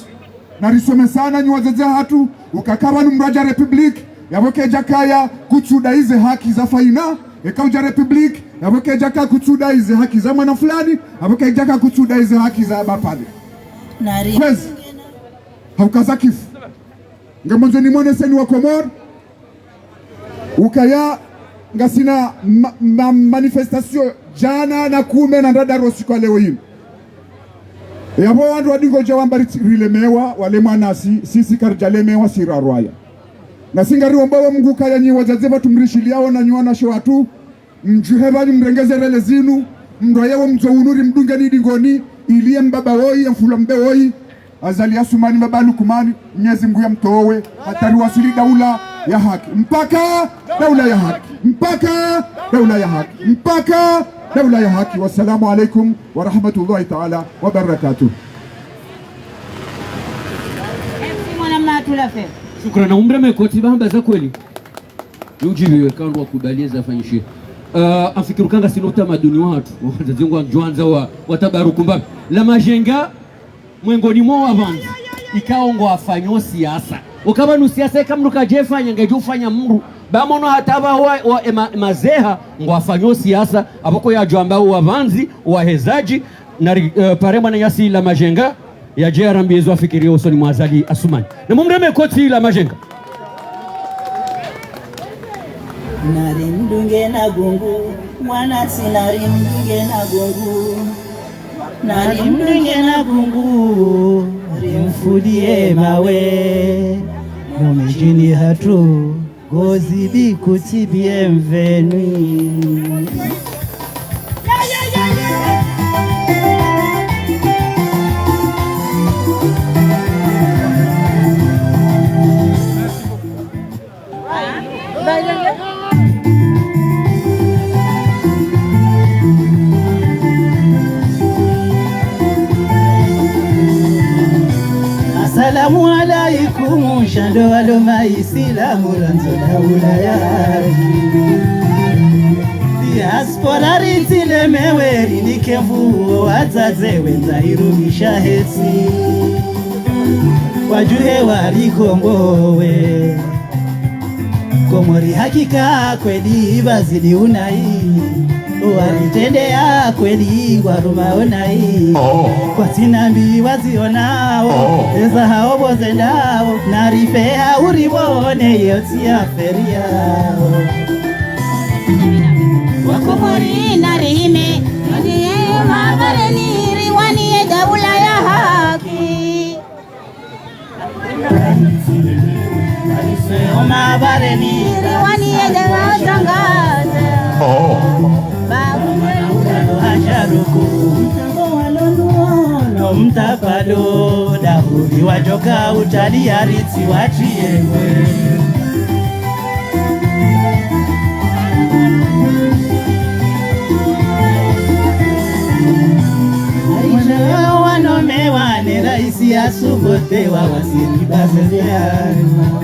na risome sana ni wazazi hatu ukakaba ni mraja republic yaboke jakaya kuchuda hizi haki za faina ekauja republic yaboke jaka kuchuda hizi haki za mwana fulani yaboke jaka kuchuda hizi haki za bapade kwezi haukaza kifu ngamonzo ni mwone seni wa Komor ukaya ngasina manifestation jana na kume na ndada rosi kwa leo hii yabo wandu wadingo jawambari rilemewa wale mwanasi sisi karjalemewa sirarwaya na singari wambawa Mungu kaya nyi wajazeba tumrishiliao na nyuana shwatu mjuheba ni mrengeze rele zinu mdoyewo mzounuri mdungeni dingoni iliye mbaba woi mfula mbe woi azali asumani babalu kumani Mwenyezi Mungu ya mtowe hatari wasili daula ya haki mpaka daula ya haki mpaka daula ya haki mpaka daula ya haki. Wassalamu alaikum wa rahmatullahi ta'ala wa barakatuh. Shukrani umbre mekoti bamba za kweli yujiwe kando wakubaliza fanyishia afikiru kanga sino utamaduni watu watazengo njuanza wa watabaruku mbabi la majenga mwengoni mwa wabanzi ikaongo afanyo siasa ukaba nu siasa kama nukajefanya ngejufanya mru bamono hataba wa mazeha ngo afanyo siasa abako ya jamba wabanzi wahezaji na parema na yasi la majenga ya jera mbizo afikirio usoni mwazali asumani na mumreme koti la majenga narimdunge na gungu mwana sinarimdunge na gungu narimdunge na gungu rimfudie mawe mumejini hatu gozi bikutibie mvenui Assalamu alaikum shando walo maisilamu lanzola ulayari diaspora ritilemewe nikevu wazaze wenza irumisha hesi wajuhe walikongowe Komori hakika kweli bazili unai walitendea kweli warumaonai kwa sinambi wazionao eza hao bozendao narifea uribone yoti ya feria Wakomori narime ndiye mabareni riwani ya daula ya haki mabareni riwani ya daula tangaza mtapalo dahuri wajoka utali ariti wachiemwe wanome wane raisi asubotewa wasiri baseziano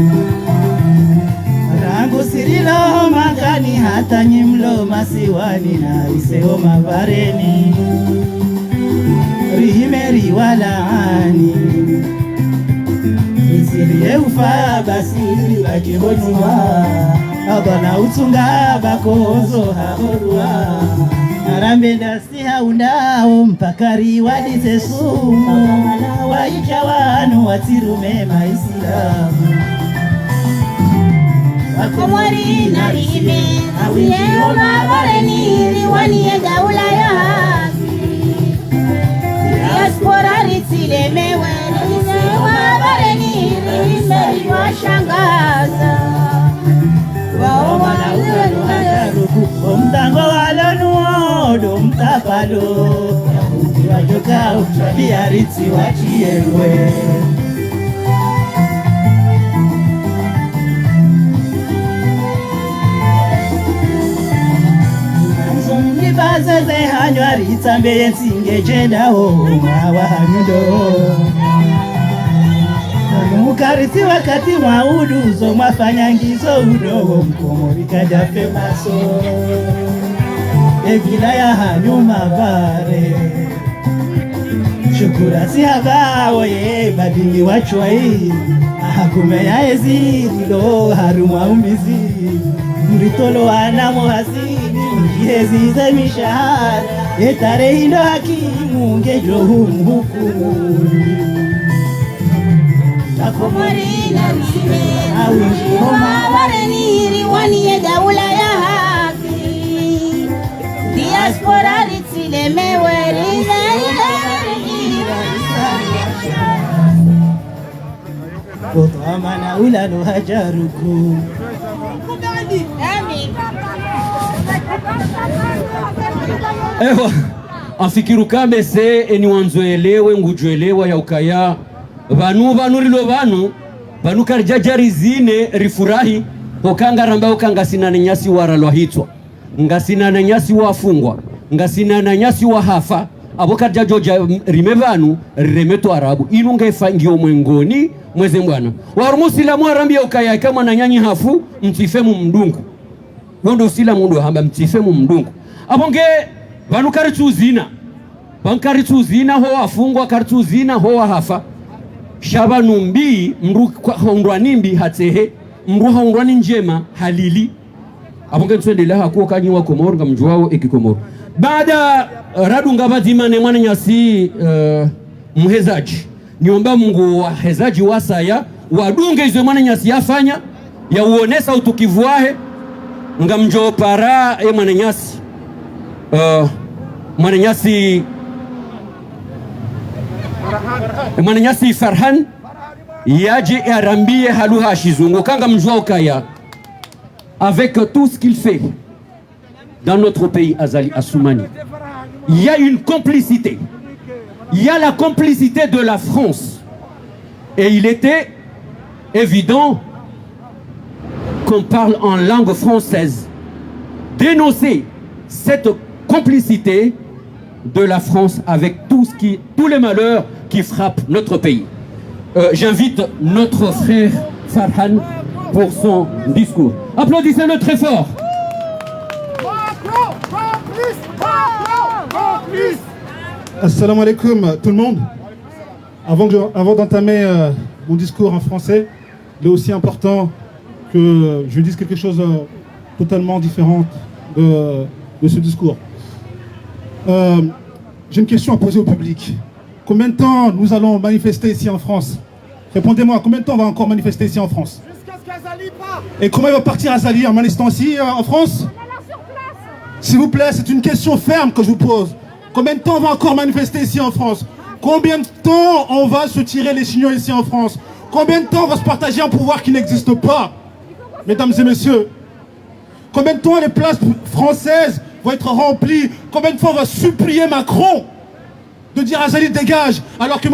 rangu sirilo makani hata nyimlo masiwani na iseo mabareni rihimeri walaani isirie ufa basiri bakibonwa abana utsunga bakozo haorua arambe ndasi haundao mpakari wadize sumu waicha wanu watirume maisilamu Wakomori na rime Awiyo mabareni Riwanie gaula ya haki Diaspora ritilemewe Mabareni Rime washangaza Waomana uganu hajaruku Omtango walonuo Domtapalo Wajoka uchabia riti wachiewe Bazeze hanywa ritambe nsinge jenda ho mwa hanyundo Mukariti wakati mwa uduzo mwafanya ngizo udogo mkomo bikajafe maso Egila ya hanyuma bare Shukura si hagawo ye badingi wachwa hii Ahakume ya eziri lo harumwa umizi Mritolo anamo hasini Mkihezize mishahara Etare hilo hakimu Ngejo hukumu Wakomori na rime Awiyo mabareni Riwanie gaula ya haki Diaspora ritilemewe Amana ulalo hajaruku Ewa afikiru kame se eni wanzoelewe ngujoelewa ya ukaya vanu rilo vanu karjajari zine rifurahi okanga ramba okanga sinana nyasi waralwa hitwa ngasinana nyasi wafungwa ngasinana nyasi wa hafa abokarja joja rime vanu riremeto arabu inu ngefangio mwengoni mweze mbwana warumusilamu arambia ukaya kama na nyanyi hafu mtifemu mdungu wondo usilamu ndo hamba mtifemu mdungu abonge vanu karituzina ho wafungwa karituzina ho wahafa shaba numbi mru haundwa nimbi hatehe mru haundwa njema halili abonge ntwendele hakuo kanyiwa Komoro ngamjuwao ekikomoro baada radu ngabadima ne mwana nyasi mhezaji niomba Mungu wa hezaji wasaya wadunge izo mwana nyasi yafanya ya uonesa utukivu wahe ngamjo para mwana nyasi mwana nyasi Farhan yaje arambie haluha shizungu kanga mjua ukaya avec tout ce qu'il fait dans notre pays Azali Assoumani. Il y a une complicité. Il y a la complicité de la France. Et il était évident qu'on parle en langue française. Dénoncer cette complicité de la France avec tous les malheurs qui frappent notre pays. J'invite notre frère Farhan pour son discours. Applaudissez-le très fort. Assalamu alaikum tout le monde. Avant d'entamer mon discours en français, il est aussi important que je dise quelque chose totalement différent de ce discours. J'ai une question à poser au public. Combien de temps nous allons manifester ici en France? Répondez-moi, combien de temps on va encore manifester ici en France? Jusqu'à ce qu'Azali parte. Et comment il va partir Azali en manifestant ici en France? S'il vous plaît, c'est une question ferme que je vous pose. Combien de temps on va encore manifester ici en France? Combien de temps on va se tirer les chignons ici en France? Combien de temps on va se partager un pouvoir qui n'existe pas? Mesdames et messieurs, combien de temps les places françaises vont être remplies? Combien de fois on va supplier Macron de dire Azali dégage, alors que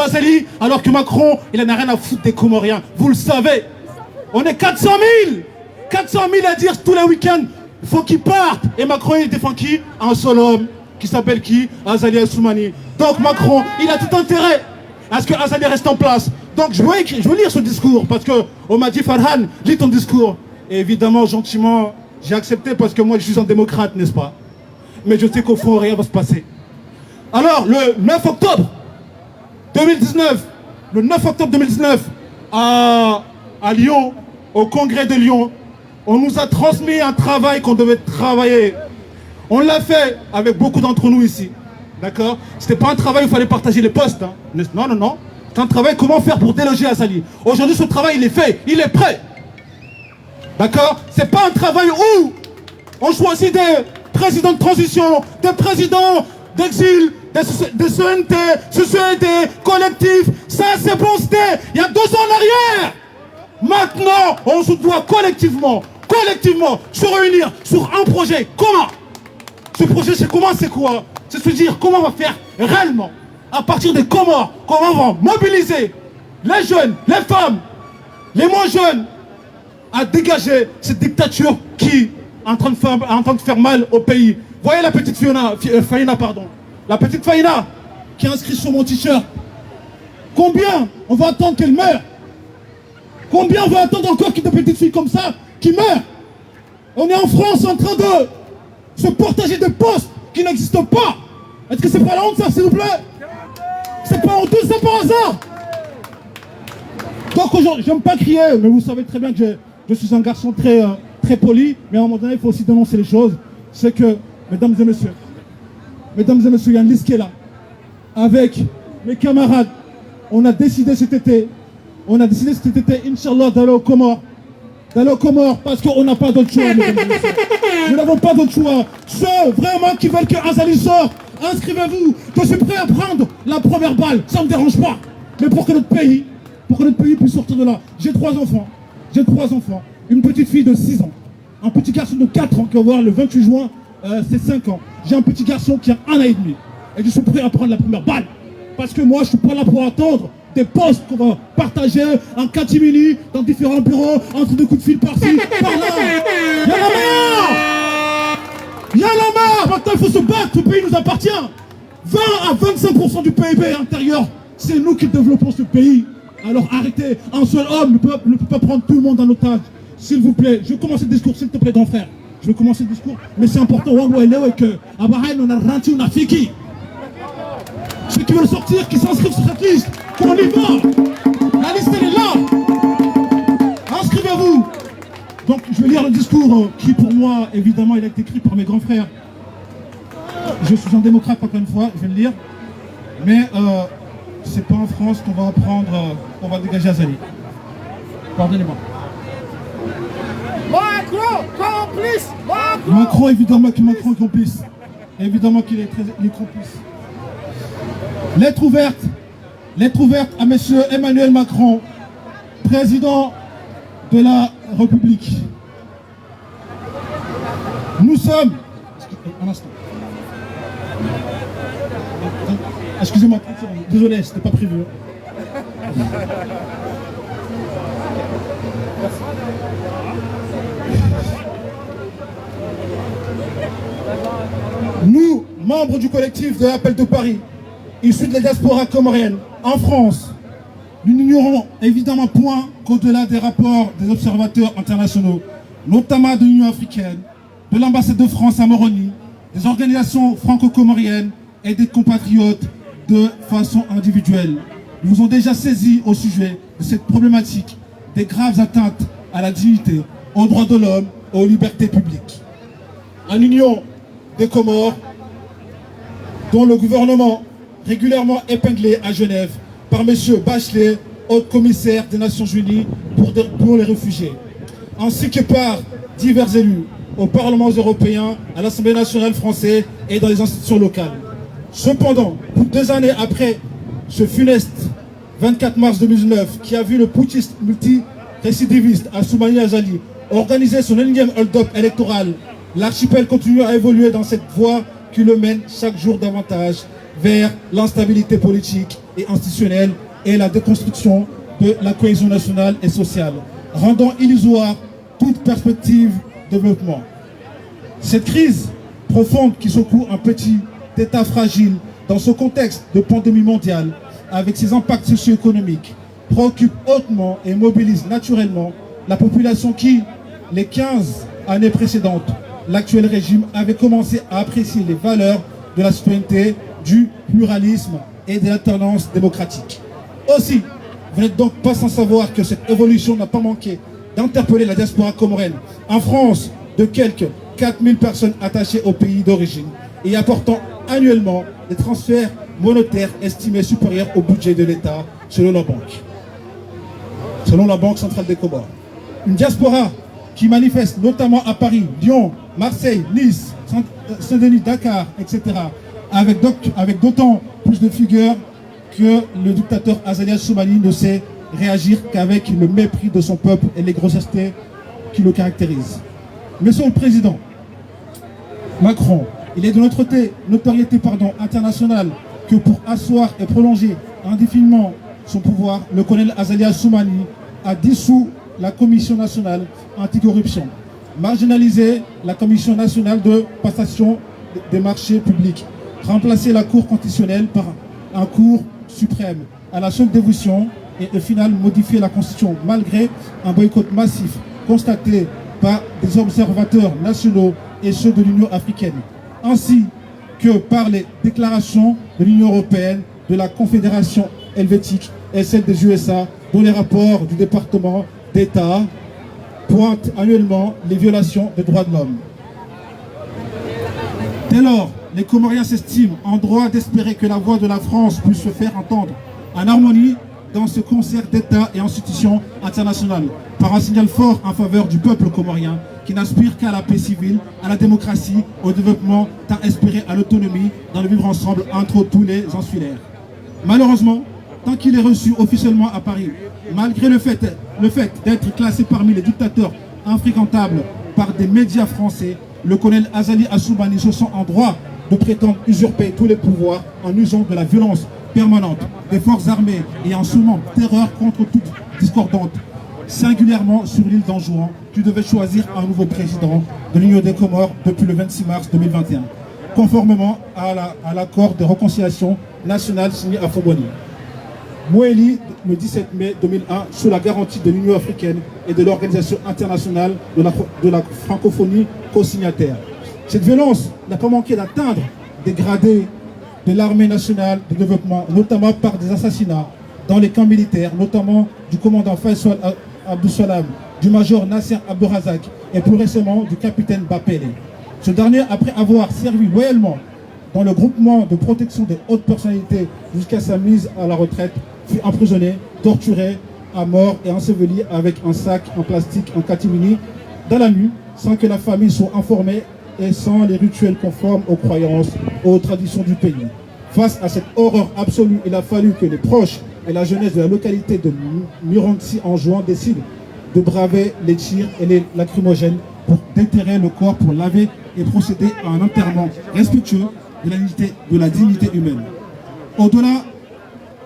Macron, il n'en a rien à foutre des Comoriens. Vous le savez. On est 400 000 à dire tous les week-ends, il faut qu'ils partent. Et Macron, il défend qui? Un seul homme, qui s'appelle qui? Azali Assoumani. Donc Macron, il a tout intérêt à ce que Azali reste en place. Donc je veux lire ce discours, parce qu'on m'a dit, Farhan, lis ton discours. Et évidemment, gentiment, j'ai accepté parce que moi, je suis un démocrate, n'est-ce pas? Mais je sais qu'au fond, rien va se passer. Alors, le 9 octobre 2019, à Lyon, au congrès de Lyon, On nous a transmis un travail qu'on devait travailler. On l'a fait avec beaucoup d'entre nous ici. D'accord? C'était pas un travail où il fallait partager les postes. Hein. Non, non, non. C'est un travail comment faire pour déloger Azali. Aujourd'hui, ce travail, il est fait. Il est prêt. D'accord? C'est pas un travail où on choisit des présidents de transition, des présidents d'exil, des CNT, collectifs. Ça, c'est bon, c'était il y a 2 ans en arrière. Maintenant, on se doit collectivement, se réunir sur un projet. Comment? Ce projet, c'est comment, c'est quoi? C'est se dire comment on va faire réellement, à partir des comment on va mobiliser les jeunes, les femmes, les moins jeunes, à dégager cette dictature qui est en train de faire mal au pays. Voyez la petite Faïna, pardon. La petite Faïna qui est inscrite sur mon t-shirt. Combien on va attendre qu'elle meure? Combien on va attendre encore qu'il y ait des petites filles comme ça qui meurent? On est en France en train de se partager des postes qui n'existent pas. Est-ce que c'est pas la honte, ça, s'il vous plaît? C'est pas honteux, c'est pas hasard. Donc aujourd'hui, j'aime pas crier, mais vous savez très bien que je suis un garçon très poli, mais à un moment donné, il faut aussi dénoncer les choses. C'est que, mesdames et messieurs, il y a une liste qui est là. Avec mes camarades, on a décidé cet été, Inch'Allah, d'aller aux Comores. Parce qu'on n'a pas d'autre choix. Nous n'avons pas d'autre choix. Ceux vraiment qui veulent que Azali sorte, inscrivez-vous. Je suis prêt à prendre la première balle, ça ne me dérange pas. Mais pour que notre pays puisse sortir de là. J'ai 3 enfants. Une petite fille de 6 ans. Un petit garçon de 4 ans qui va voir le 28 juin, c'est 5 ans. J'ai un petit garçon qui a 1 an et demi. Et je suis prêt à prendre la première balle. Parce que moi, je ne suis pas là pour attendre des postes qu'on va partager en catimini dans différents bureaux, entre 2 coups de fil par-ci, par-là. Il y en a marre. Maintenant, il faut se battre. Ce pays nous appartient. 20 à 25% du PIB intérieur, c'est nous qui développons ce pays. Alors arrêtez. Un seul homme ne peut pas prendre tout le monde en otage. S'il vous plaît, je vais commencer le discours, s'il te plaît, grand frère. Je vais commencer le discours, mais c'est important. Ceux qui veulent sortir, qui s'inscrivent sur cette liste, qu'on y va. La liste, elle est là. Inscrivez-vous. Donc, je vais lire le discours qui, pour moi, évidemment, il a été écrit par mes grands frères. Je suis un démocrate, encore une fois, je vais le lire. Mais c'est pas en France qu'on va apprendre, qu'on va dégager Azali. Pardonnez-moi. Macron, complice. Macron, évidemment qu'il est complice. Évidemment qu'il est complice. Lettre ouverte à M. Emmanuel Macron, président de la République. Nous sommes... Un instant. Excusez-moi, désolé, c'était pas prévu. Nous, membres du collectif de l'Appel de Paris, issus de la diaspora comorienne, en France, nous n'ignorons évidemment point qu'au-delà des rapports des observateurs internationaux, notamment de l'Union africaine, de l'ambassade de France à Moroni, des organisations franco-comoriennes et des compatriotes de façon individuelle, nous vous ont déjà saisi au sujet de cette problématique des graves atteintes à la dignité, aux droits de l'homme et aux libertés publiques. En Union des Comores, dont le gouvernement régulièrement épinglé à Genève par M. Bachelet, haut-commissaire des Nations Unies pour les réfugiés, ainsi que par divers élus au Parlement européen, à l'Assemblée nationale française et dans les institutions locales. Cependant, plus de 2 années après ce funeste 24 mars 2019, qui a vu le putschiste multirécidiviste Assoumani Azali organiser son énième hold-up électoral, l'archipel continue à évoluer dans cette voie qui le mène chaque jour davantage vers l'instabilité politique et institutionnelle et la déconstruction de la cohésion nationale et sociale, rendant illusoire toute perspective de développement. Cette crise profonde qui secoue un petit État fragile dans ce contexte de pandémie mondiale, avec ses impacts socio-économiques, préoccupe hautement et mobilise naturellement la population qui, les 15 années précédentes, l'actuel régime avait commencé à apprécier les valeurs de la citoyenneté, du pluralisme et de l'alternance démocratique. Aussi, vous n'êtes donc pas sans savoir que cette évolution n'a pas manqué d'interpeller la diaspora comorienne en France de quelques 4000 personnes attachées au pays d'origine et apportant annuellement des transferts monétaires estimés supérieurs au budget de l'État selon la Banque centrale des Comores. Une diaspora qui manifeste notamment à Paris, Lyon, Marseille, Nice, Saint-Denis, Dakar, etc. avec d'autant plus de figures que le dictateur Azali Assoumani ne sait réagir qu'avec le mépris de son peuple et les grossièretés qui le caractérisent. Monsieur le Président Macron, il est de notoriété internationale que pour asseoir et prolonger indéfiniment son pouvoir, le colonel Azali Assoumani a dissous la Commission nationale anticorruption, marginalisé la Commission nationale de passation des marchés publics, remplacé la Cour constitutionnelle par un Cour suprême à la seule dévotion et au final modifié la Constitution malgré un boycott massif constaté par des observateurs nationaux et ceux de l'Union africaine, ainsi que par les déclarations de l'Union européenne, de la Confédération helvétique et celle des USA, dont les rapports du département d'État pointent annuellement les violations des droits de l'homme. Dès lors, les Comoriens s'estiment en droit d'espérer que la voix de la France puisse se faire entendre en harmonie dans ce concert d'États et institutions internationales, par un signal fort en faveur du peuple comorien qui n'aspire qu'à la paix civile, à la démocratie, au développement, tant espéré à l'autonomie dans le vivre ensemble entre tous les insulaires. Malheureusement, tant qu'il est reçu officiellement à Paris, malgré le fait d'être classé parmi les dictateurs infréquentables par des médias français, le colonel Azali Assoumani se sent en droit de prétendre usurper tous les pouvoirs en usant de la violence permanente des forces armées et en soumant terreur contre toute discordante, singulièrement sur l'île d'Anjouan, qui devait choisir un nouveau président de l'Union des Comores depuis le 26 mars 2021, conformément à l'accord de réconciliation nationale signé à Foboni. Moéli, le 17 mai 2001, sous la garantie de l'Union africaine et de l'Organisation internationale de la francophonie co-signataire. Cette violence n'a pas manqué d'atteindre des gradés de l'armée nationale de développement, notamment par des assassinats dans les camps militaires, notamment du commandant Faisal Abdou-Salam, du major Nasser Abdourazak et plus récemment du capitaine Bapele. Ce dernier, après avoir servi loyalement dans le groupement de protection des hautes personnalités jusqu'à sa mise à la retraite, fut emprisonné, torturé à mort et enseveli avec un sac en plastique en catimini dans la nuit, sans que la famille soit informée et sans les rituels conformes aux croyances et aux traditions du pays. Face à cette horreur absolue, il a fallu que les proches et la jeunesse de la localité de Mirongsi en juin décident de braver les tirs et les lacrymogènes pour déterrer le corps, pour laver et procéder à un enterrement respectueux de la dignité humaine. Au-delà,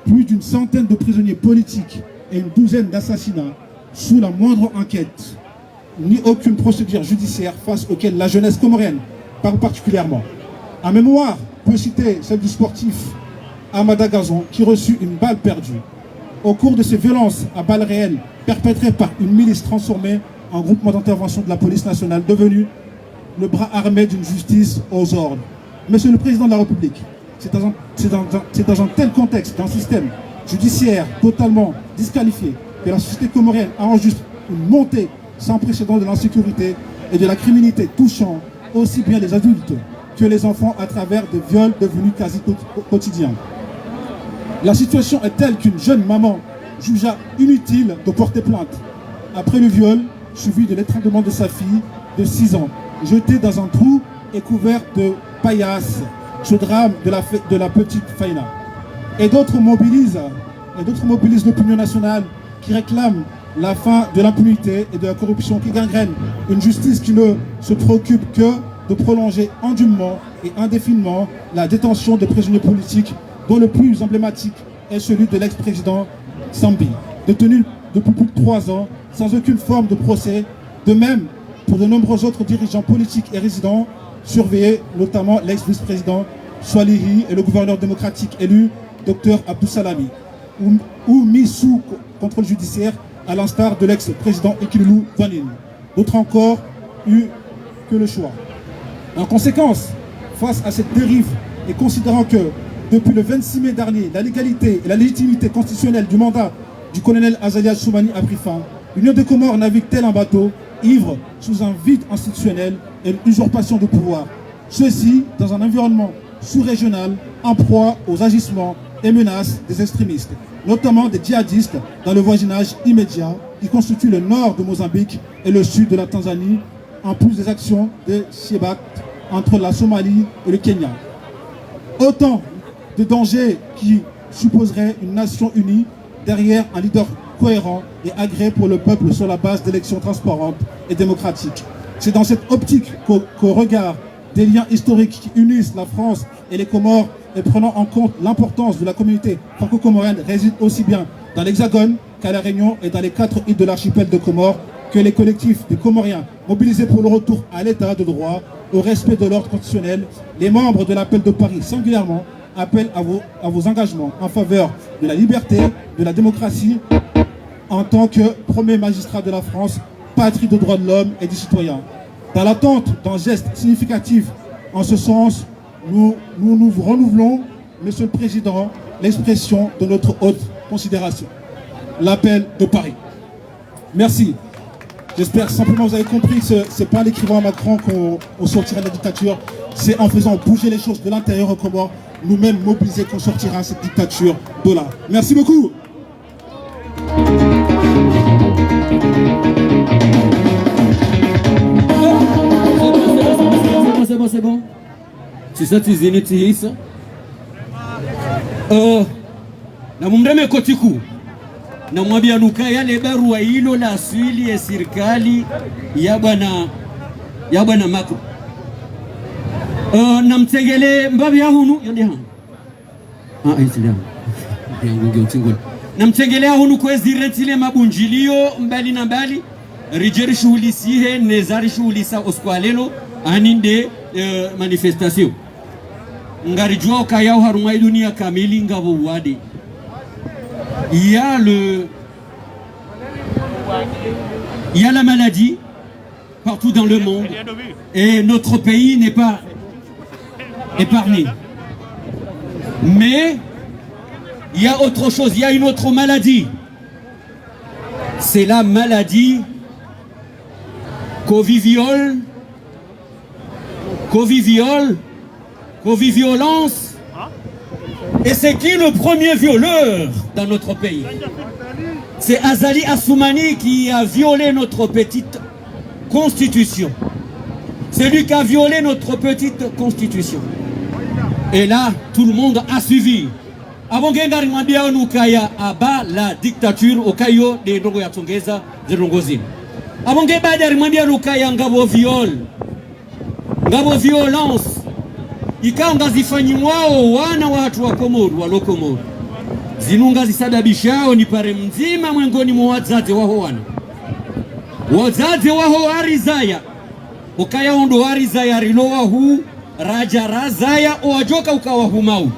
plus d'une centaine de prisonniers politiques et une douzaine d'assassinats sous la moindre enquête, ni aucune procédure judiciaire face auquel la jeunesse comorienne parle particulièrement. En mémoire, peut citer celle du sportif Amada Gazon qui reçut une balle perdue. Au cours de ces violences à balles réelles perpétrées par une milice transformée en groupement d'intervention de la police nationale devenu le bras armé d'une justice aux ordres. Monsieur le Président de la République, c'est dans un tel contexte, d'un système judiciaire totalement disqualifié, que la société comorienne enregistre une montée sans précédent de l'insécurité et de la criminalité touchant aussi bien les adultes que les enfants à travers des viols devenus quasi quotidiens. La situation est telle qu'une jeune maman jugea inutile de porter plainte après le viol suivi de l'étranglement de sa fille de 6 ans, jetée dans un trou et couverte de paillasse, ce drame de la petite Faïna. Et d'autres mobilisent l'opinion nationale qui réclament la fin de l'impunité et de la corruption qui gangrène une justice qui ne se préoccupe que de prolonger indûment et indéfiniment la détention des prisonniers politiques, dont le plus emblématique est celui de l'ex-président Sambi, détenu depuis plus de 3 ans sans aucune forme de procès. De même pour de nombreux autres dirigeants politiques et résidents surveillés, notamment l'ex-vice-président Swalihi et le gouverneur démocratique élu Dr Abdou Salami, ou mis sous contrôle judiciaire à l'instar de l'ex-président Ekilulu Vanine. D'autres encore eu que le choix. En conséquence, face à cette dérive et considérant que depuis le 26 mai dernier, la légalité et la légitimité constitutionnelle du mandat du colonel Azali Assoumani a pris fin, L'Union des Comores navigue-t-elle un bateau ivre sous un vide institutionnel et une usurpation de pouvoir? Ceci dans un environnement sous-régional en proie aux agissements et menaces des extrémistes, notamment des djihadistes dans le voisinage immédiat qui constitue le nord de Mozambique et le sud de la Tanzanie, en plus des actions de Siebak entre la Somalie et le Kenya. Autant de dangers qui supposeraient une nation unie derrière un leader cohérent et agréé pour le peuple sur la base d'élections transparentes et démocratiques. C'est dans cette optique qu'au regard des liens historiques qui unissent la France et les Comores et prenant en compte l'importance de la communauté franco-comorienne réside aussi bien dans l'Hexagone qu'à La Réunion et dans les 4 îles de l'archipel de Comores que les collectifs des Comoriens mobilisés pour le retour à l'état de droit, au respect de l'ordre constitutionnel, les membres de l'appel de Paris singulièrement appellent à vos engagements en faveur de la liberté, de la démocratie en tant que premier magistrat de la France, patrie de droits de l'homme et du citoyen. Dans l'attente d'un geste significatif en ce sens, nous renouvelons, Monsieur le Président, l'expression de notre haute considération. L'appel de Paris. Merci. J'espère simplement que vous avez compris que ce n'est pas en écrivant à Macron qu'on sortira de la dictature, c'est en faisant bouger les choses de l'intérieur aux Comores, nous-mêmes mobilisés qu'on sortira cette dictature de là. Merci beaucoup. C'est bon. C'est ça, tu es ça. Na mumreme kotiku na mwambia Lukaya le barua hilo la asili ya serikali ya bwana Macron. Na mtegele mbabi ya hunu yonde ha. Isilamu. Yangu ngotingoni. Na mtegele hunu kwezi retile mabunjilio mbali na mbali. Rijeri shughuli sihe nezari shughuli sa oskwalelo aninde manifestation. Ngarijua Okaya harumai dunia kamili ngabo wadi. Il y a la maladie partout dans le monde et notre pays n'est pas épargné. Mais il y a autre chose, il y a une autre maladie. C'est la maladie coviviolence, et c'est qui le premier violeur dans notre pays? C'est Azali Assoumani qui a violé notre petite constitution. C'est lui qui a violé notre petite constitution. Et là, tout le monde a suivi. Avant Gengari Mwambia Onukaya aba la dictature au Kayo de Ndongo ya Tongeza de Rongozine. Avant Gengari Mwambia Onukaya ngabo viol, ngabo violence. Ikaonga zifanyimwao wana watu wa Komoru wa Lokomoru. Zinunga zisadabishao ni pare mzima mwengoni mwa wazazi waho wana. Wazazi waho arizaya. Ukaya ondo arizaya rilowa huu raja razaya owajoka ukawa humau.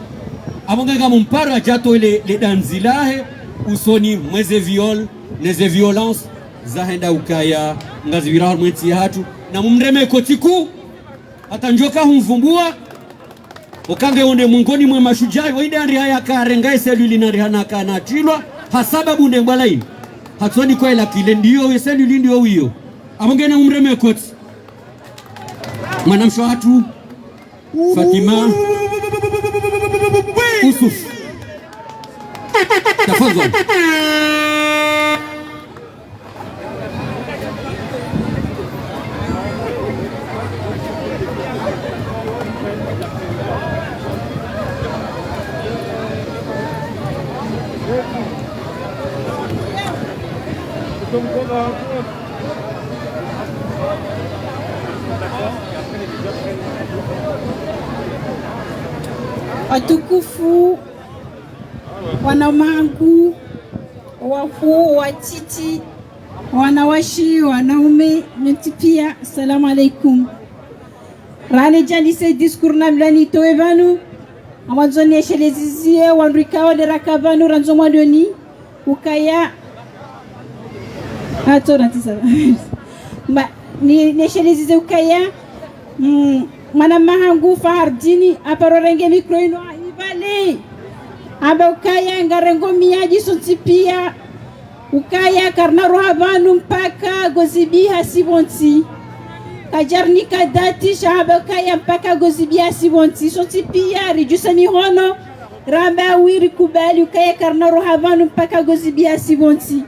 Abonga mumparo ajato le danzilahe usoni mweze viol neze violence zahenda ukaya ngazivira harumweti hatu na mumreme kotiku hata njoka humvumbua Okange onde mungoni mwe mashujai waide andri haya karengai seluli na rihana kana chilwa hasaba bunde mbalaini hatsoni kwa ila kile ndiyo seluli ndiyo hiyo amonge na umreme koti manamsho hatu Fatima Usuf tafadhali. Watukufu, wanamangu, wakuu, watiti, wanawashi, wanaume, nyoti pia, assalamu alaikum. Rane jalise discours na mlani toevanu, amazoni eshelezizie, wanrikawa de rakavanu, ranzomwa doni, ukaya, neshelezize ukaya, Mana mahangu fahardini aparorenge mikro ino ibali abe ukaya ngarengo miyaji sontipia ukaya karna rohabanu mpaka gozibiha sibonti kajarnika dati shahaba kaya mpaka gozibiha sibonti sonti pia rijusani hono ramba wiri kubali ukaya karna rohabanu mpaka gozibiha sibonti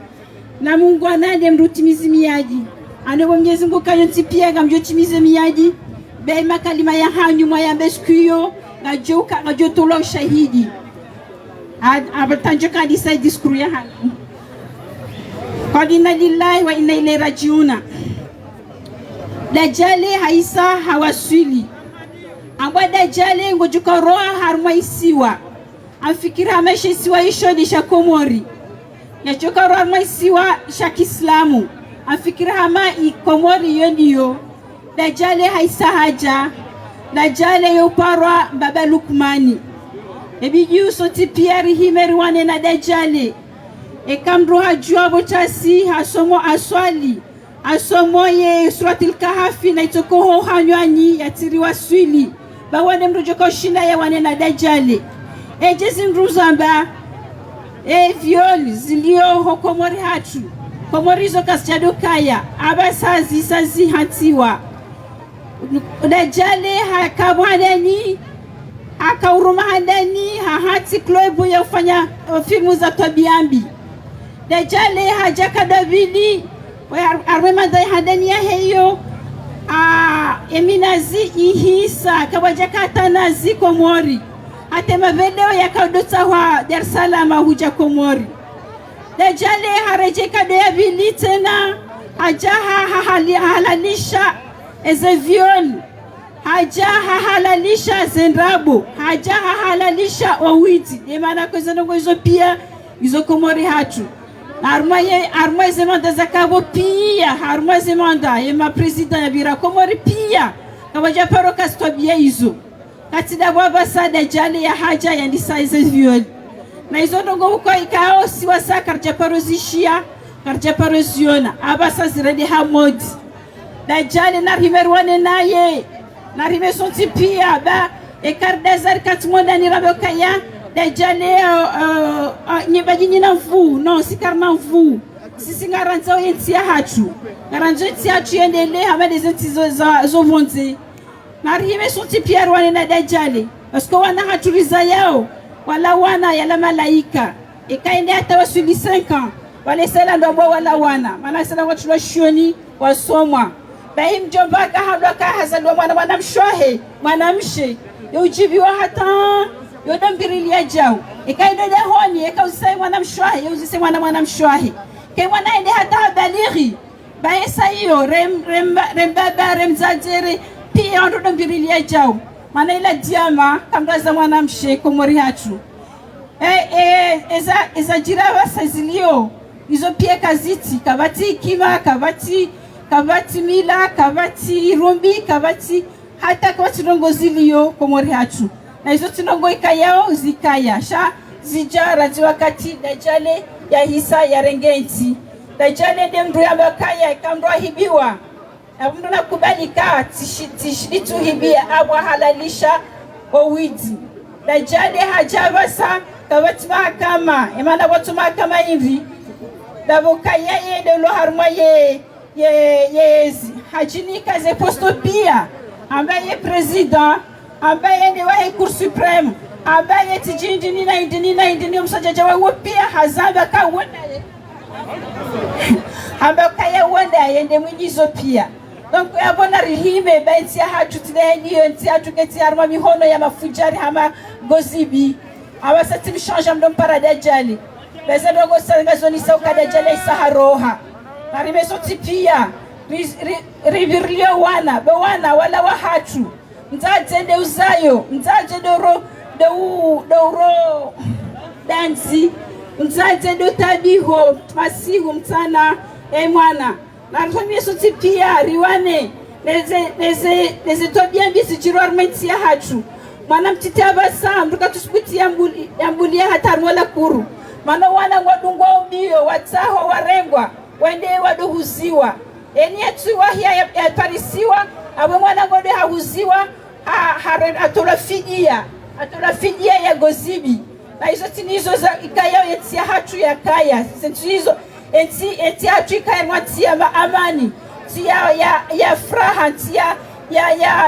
na Mungu anade mrutimizi miyaji ane wa Mwenyezi Mungu kayonti pia gamjotimize miyaji bei makalima ya hanyu mwaya beskuyo ngajo tolo shahidi abatanjo kadisa diskuru ya hanyu qad inna lillahi wa inna ilaihi rajiuna dajale haisa hawasili amba dajale ngojuka roa harma isiwa amfikira amesha isiwa isho ni shakomori yachoka roa harma isiwa shakiislamu amfikira hama ikomori yondiyo dajale haisa haja dajale yoparwa baba Lukmani ebiju soti piari himeri wane na dajale ekamro hajua botasi hasomo aswali asomo ye suratul kahafi na itokoho hanywani yatiriwa swili bawane mrujoko shinda ya wane na dajale ejezi mruzamba viol zilio hokomori hatu komorizo kasjado kaya abasazi sazi hatiwa dajale hakabwadani akauruma handani hahati kloebu ya ufanya filmu za tabiambi dajale hajaka Davidi arwema dai handani ya heyo eminazi ihisa kabajaka tanazi komori atema video ya kaudota wa Dar es Salaam huja komori dajale harejeka Davidi tena hajaha halalisha ezeviol hajaha halalisha zendrabo hajaha halalisha owiti emana kozongo izo pia izo komori hatu armoye zemanda zakabo pia armoye zemanda ema president ya bira komori pia kabaja paro kastobia izo katida baba sada jale ya haja ya ndisa ezeviol na izo ndongo uko ikao siwa sakarja parozishia karja paroziona abasa ziredi hamodi dajale na rimerwane naye na rime sonti pia ba ekardazar katmonda ni rabokaya dajale nyebaji nyina mvu no sikarna mvu sisi ngaranzo yentia hatu ngaranzo yentia hatu yendele hamade zenti zo monte na rime sonti pia rwane na dajale asko wana haturiza yao wala wana yala malaika ikaende hata wasuli 5 ans wale sala ndobo wala wana maana sala watu washoni wasomwa baim jombaka hadoka hazalwa mwana mshohe mwanamshe yojibiwa hata yodambirilia jao ikaende honi ekausai mwana mshohe yozise mwana mshohe ke mwana ende hata balighi baesa hiyo rembaba remzajere pia ndo dambirilia jao maana ila diama kamdaza mwanamshe komori hatu eza jirawa sazilio izo pia kaziti kabati kima kabati mila kabati rumbi kabati hata kabati rongo zilio komori hatu na izo tinongo ikayao zikaya sha zijara wakati dajale ya hisa ya rengenti dajale ndemru ya bakaya ikamrwa hibiwa abundu na kubalika tishitu hibia abwa halalisha owidi dajale hajabasa kabati mahakama imana watu mahakama hivi dabokaya yende lo harma yezi hajini kaze posto pia ambaye president ambaye ni wa Cour supreme ambaye tijindi nina msajaja wa pia hazaba ka wenda ambakaya wenda yende mwijizo pia donc abona rihime baiti hatu tideni yenti atuketi harma mihono ya mafujari hama gozibi awasati mshanja mdom paradajali beza dogo sanga zoni sauka dajali saharoha narime soti pia rivirlio wana bewana wala wahatu mzaje de uzayo mzaje doro dansi mzaje do tabiho masihu mtana mwana narime soti pia riwane leze tobia bisi jirwar mentia hatu mwana mtiti abasa mruka tusukuti yambulia hataru wala kuru mana wana ngodungwa ubio wataho warengwa wende waduhuziwa eni yetu wahia ya parisiwa awe mwana ngode hahuziwa atolafidia ya gozibi na hizo tinizo za ikaya yetia hatu ya kaya sentu hizo enti Afrika ya amani ya furaha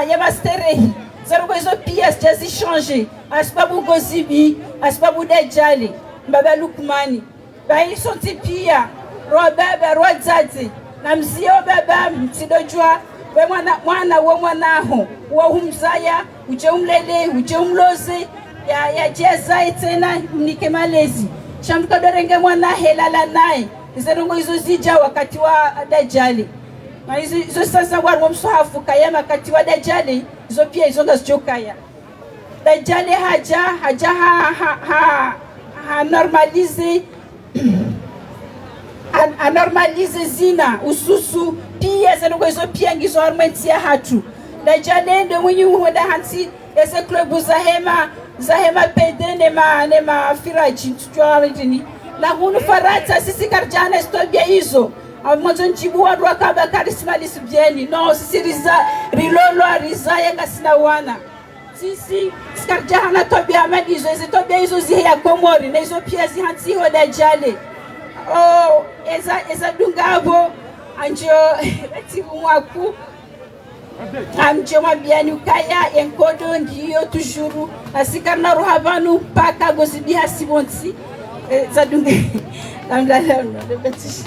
ya masterehi zarugo hizo pia sijazichange asibabu Gozibi asibabu Dajjali Baba Lukmani baili sonti pia roa baba roa zazi na mzio baba mtidojua we mwana we mwanaho wa humzaya uje umlele uje umloze ya jeza tena mnike malezi shamduka dorenge mwana helala naye zerungo hizo zija wakati wa Dajjali na hizo sasa warwa msuhafu kaya wakati wa Dajjali hizo pia hizo ngazijokaya Dajjali ha normalize zina ususu pia zerungo hizo pia ngizo armentia hatu Dajjali ndo mwenye uweda hansi ese klubu zahema pede nema firaji tutuwa jini na hunu farata sisi karjana stobia hizo mwanzo njibu wadu wakaba karisma lisubjeni no sisi riza yenga sina wana sisi karjana tobia magizo ezi tobia hizo zihe ya Komori na hizo pia zihansi ho Dajjali eza dungabo anjo ratibu mwaku amjoma biani ukaya enkodo ndiyo tujuru asikarna ruhabanu paka Gozibi hasibonsi zadunge namdala ndebetishi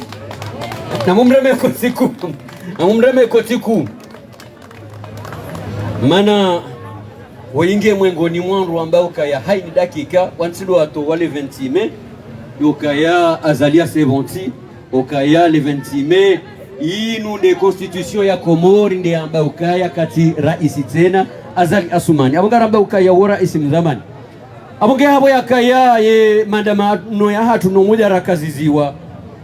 namumreme kotiku mana waingie mwengoni mwandu ambao kaya haini dakika wansido wato wale 20 me yokaya azalia 70 okaya le 20 me inu de constitution ya Komori ndi ambao kaya kati raisi tena Azali Asumani abongara ambao kaya wora isim zamani abonge habo ya kaya ye mandamano ya hatu no moja rakaziziwa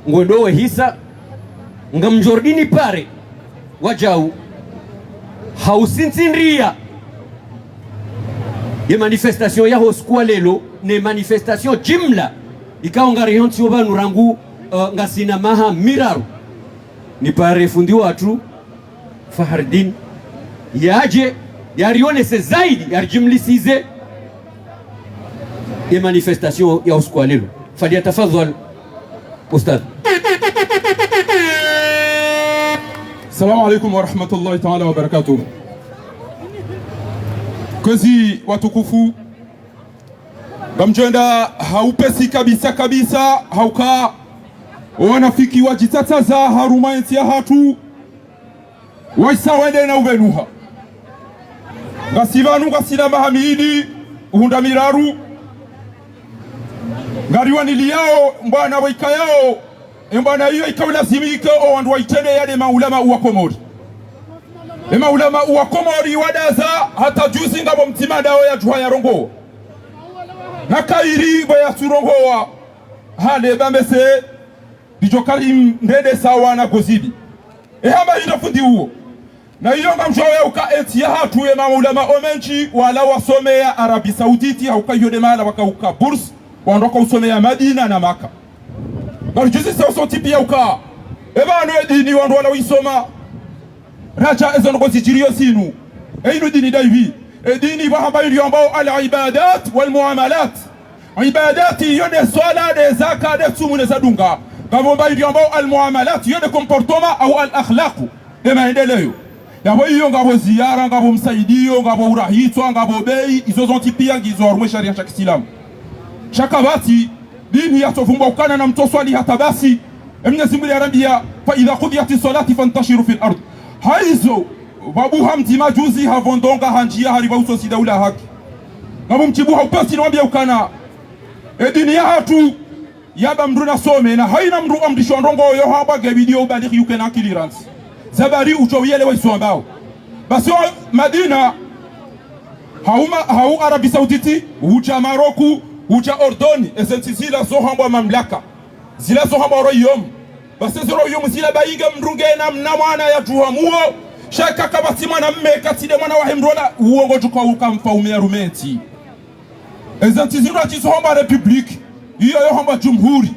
ngondowe hisa ngamjordini pare wajau hausintinria ye manifestation ya hoskua lelo ne manifestation jimla ikaongari yonti oba nurangu ngasina maha miraru ni pare fundi watu Fahardin yaje yarione se zaidi yarjimlisize ye manifestation ya hoskua lelo faliyatafadhal ustadh. Assalamu alaikum wa rahmatullahi ta'ala wa barakatuh. Kazi watukufu gamjenda haupesi kabisa hauka wanafiki wajitataza haruma enti ya hatu waisa wende na uvenuha ngasivanu ngasina mahamidi uhunda miraru ngariwa niliyao mbwana waika yao mbwana hiyo ikawilazimika o wandu waitende yale maulama uwa Komori maulama uwa Komori wadaza hata juzi ngabo mtima dao ya juha ya rongo na kairi baya surongowa hale bambese dijokari ndede sawa na Gozibi hamba hino fundi huo na hiyo ngamjowe uka eti ya hatu ya maulama omenchi wala wasomea Arabi Sauditi hauka yode mala waka uka burs wandoka usomea Madina na Maka Barjuzi sauso tipi ya uka ebano edini wandu wala wisoma raja ezo noko zijirio sinu inu dini daivi edini wahamba ili ambao al-ibadat wal-muamalat ibadati yode swala de zaka de sumu ne zadunga kama ili ambao al-muamalat yode comportement au al-akhlaqu ema endeleyo yabo hiyo ngabo ziara ngabo msaidio ngabo urahitwa ngabo bei izo zonti pia ngizo arumwe sharia cha Kiislamu shakabati dini yatovumbwa ukana na mtoswali hata basi Mwenyezi Mungu arambia fa idha qudiyati salati fantashiru fil ard haizo babu hamdi majuzi havondonga hanjia hariba usosi daula haki ngabo mchibu haupasi niambia ukana dini ya hatu yaba mru na some na haina mru amdisho ndongo yo haba gebidio ubadiki yukena clearance zabari uchoyele waiso ambao basi Madina hau Arabi Sauditi ucha Maroku ucha Ordoni esenti zila zohambwa mamlaka zila zohambwa royom basi royom zila baiga mrunge na mnamwana ya juhamuo shaka kabasi mwana mme katide mwana wa hemrola uongo juka ukamfaumia rumeti esenti zila chizohambwa republiki iyo yohambwa jumhuri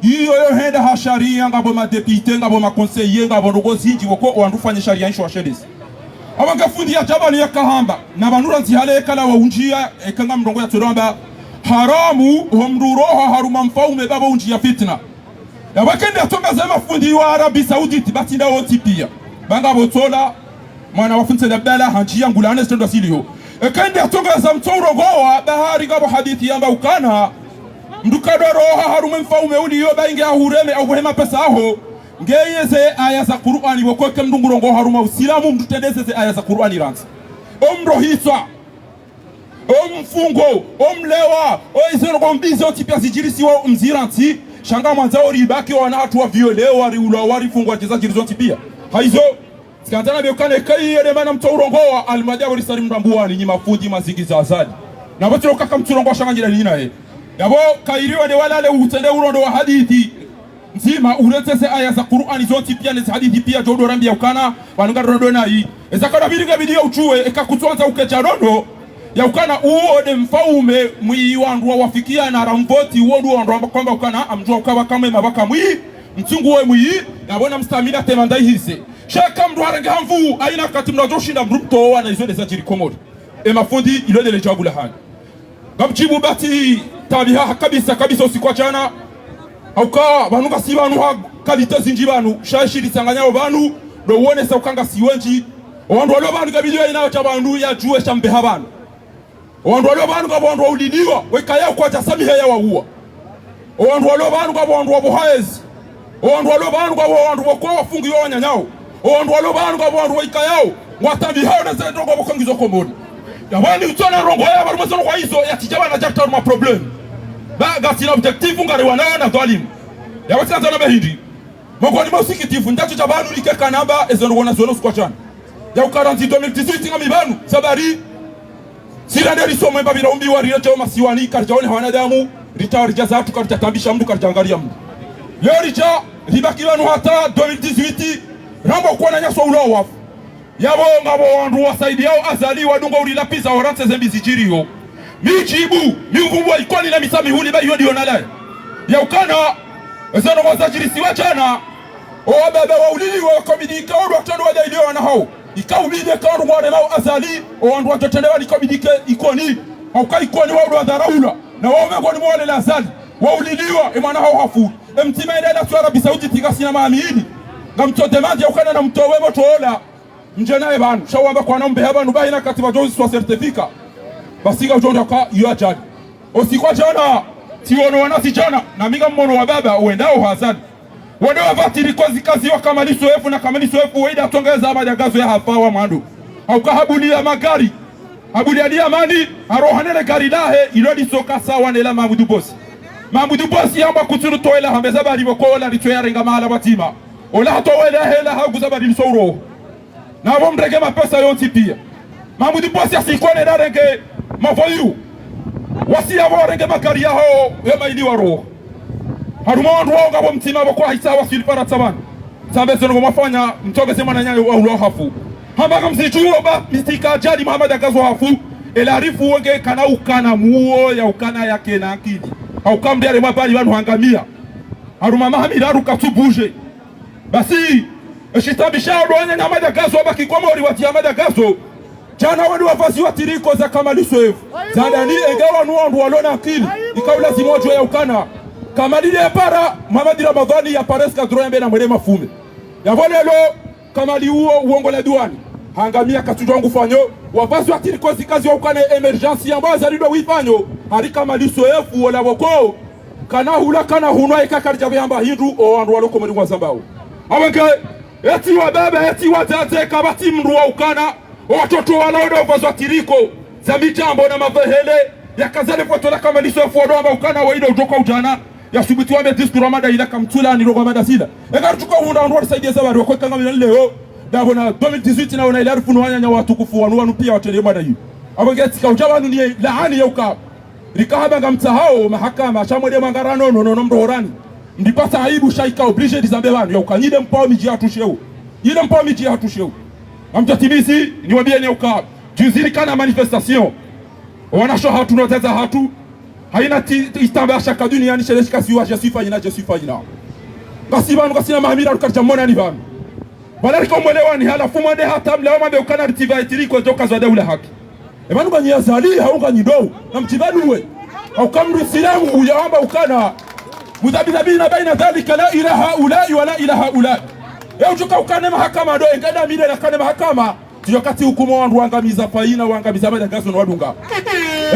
iyo yohenda ha sharia ngabo madepite ngabo makonseye ngabo rogozinji wako wandufanye sharia insho washelezi abagafundi ya jabani ya kahamba na banura nzihale kala wa unjia ekanga mrongo ya turamba haramu homruroha haruma mfaume baba unjia fitna ya wakende atongaza mafundi wa Arabi Saudite batinda woti pia banga botola mwana wafunze Abdalla hanjia ngulane stendo silio ekende atongaza mtorogoa bahari ngabo hadithi yamba ukana mdukado roha harume mfaume uli yo bainge ahureme au hema pesa aho ngeyeze aya za Qur'ani bokoke mdungurongo haruma usilamu mtutendeze aya za Qur'ani ranzi omrohisa omfungo omlewa oizero gombizo tipia zijirisi wa mziranti shanga mwanzao ribaki wana watu wa violewa riula wari fungwa wachezaji rizonti pia haizo sikantana biokane kai yele mana mtaurongoa almajabu risari mrambuani nyima fundi mazigi za azadi na batiro kaka mturongoa shanga njira nina yabo kairiwa de walale utende urondo wa hadithi nzima uretese aya za Qur'ani zonti pia nezi hadithi pia jodo rambi ya ukana wanunga rondo na hii ezakana bidiga bidio uchue ekakutuanza ukecha rondo ya ukana uode mfaume mwi wandu wafikia na ramvoti uodu wandu kwamba ukana amjua ukawa kama mabaka mwi mtungu we mwi yabona mstamina temanda hise shaka mdu harange hamvu aina kati mnajoshinda mrupto wana izode za jiri komori mafundi ilode le jawabu la hali gamchibu bati tabiha kabisa usikwa chana auka banuka si banu ha kalite zinji banu shashiri sanganya banu do wone sa ukanga siwenji wandu walo banu gabidio ina cha banu ya juwe shambe habanu wandu walo banu ga wandu ulidiwa wekaya kwa cha samihe ya waua wandu walo banu ga wandu wabohaezi wandu walo banu ga wandu wakwa wafungi yo nyanyao wandu walo banu ga wandu wekayao watambi hao na zedo go bokongizo komoni yabani utona rongo ya baru masono kwa hizo ya tijaba na jakta ma problem baga sina objective ngare wana na dhalimu ya wata na bahindi moko ni masikitifu ndacho cha banu likeka namba ezono wana zono kwa chana ya ukaranti 2018 ngami banu sabari sira ndeli somo mbabira umbi wa riyo masiwani karjaone hawana damu ritawari jazatu kartatambisha mdu karjangalia mdu leo richa ribaki banu hata 2018 rambo kwa na nyaso ulowa yabo ngabo wandu wasaidi yao azali wadunga ulilapiza orante zembizi jiriyo michibu miuvubwa ikoni na misami huli ba hiyo ndio nalaye ya ukana ezano wazajirisi wachana o baba wa ulili wa komidika oru atando wa dailio wana hao ikaubide karu ngware nao azali o wandu watotendewa ni komidike ikoni au kai ikoni wa uru dharaula na wao ngoni mwale la azali wa uliliwa imana hao hafu mtima ile la Arabi Saudite tikasina maamini ngamto demande ya ukana na mtowe motola mjanae banu shawamba kwa nombe habanu bahina katiba jozi swa certificat basiga ujonda kwa yuwa jani osikwa jana tiwono wanasi jana na miga mmono wa baba uendao hazani wade wafatiri kwa zikazi wa kamali soefu na kamali soefu weida tongeza amajagazo ya hafawa mwandu hauka habuli ya magari habuli ya diamani arohanele gari lahe ilodi soka sawa nela Mamudu Bosi yamba kuturu toela hambeza bari wakola rituya renga mahala watima ola hatowela hela hauguza bari msoro na womrege mapesa yonti pia Mamudu Bosi asikwane na renge mafoyu wasi ya renge magari yaho yema ili waro harumondu wonga wa mtima wakwa haisa wasilipara tabani sambe zono mafanya mtoge sema na nyayo wa ulo hafu hamba msichuo ba mistika jadi Muhammad akazo hafu elarifu wenge kana ukana muo ya ukana yake na akili au kambi ale mabali banu hangamia haruma mahamira aruka tubuje basi eshitabisha ronya na madagazo baki kwa mori wati ya madagazo jana wadi wafasi watiriko za kamali soefu zadani egawa nuondu walona akili ikaula zimojo ya ukana kamalile ya para Muhammad Ramadhani ya pareska droya mbena mwele mafume ya volelo kamali uo uongo la duani hangamia katujongu fanyo wafasi watiriko zikazi wa ukana emergency ya mbaza rido wifanyo harika mali soefu wala wako kana hula kana hunwa ikakarja vyamba hindu o wandu waloko mweli wa zambao awenge eti wa baba eti wa tate kabati mru wa ukana watoto walaoda wafasi watiriko za mitambo na mavehele ya kazale fotola kamali soefu wadoma ukana waida utoka ujana ya subitu wame diskuru amada ila kamtula ni rogo amada sila ega tuka hunda wandu saidia sabari wako kanga mina leo dabo na 2018 na wana ila arifu nuhanya nya watukufu wanu pia watele mada yu awenge tika ujawanu ni laani ya uka rikahaba nga mtahao mahakama shamwede mangarano no mdohorani ndipata aibu shaika oblige dizambe wanu ya uka nyide mpao miji hatusheu yile mpao miji hatusheu amjatimisi ni wabia ni uka juziri kana manifestation wanasho hatu noteza hatu haina istamba shaka duniani sheleshika siwa je suis fayina kasi banu kasi na mahamira rukarja mona ni banu wala ko mwelewani hala fumande hata mlewa mambe ukana ritiva itiriko joka za daula haki banu banya zali haunga nyido na mtibanu we au kamru silamu uyawamba ukana mudhabidhabina baina dhalika la ilaha ulai wa la ilaha ulai. Ujuka ukane mahakama ndo engada mile na kane mahakama tuyokati hukumu wandu wangamiza faina wangamiza madagazo na wadunga.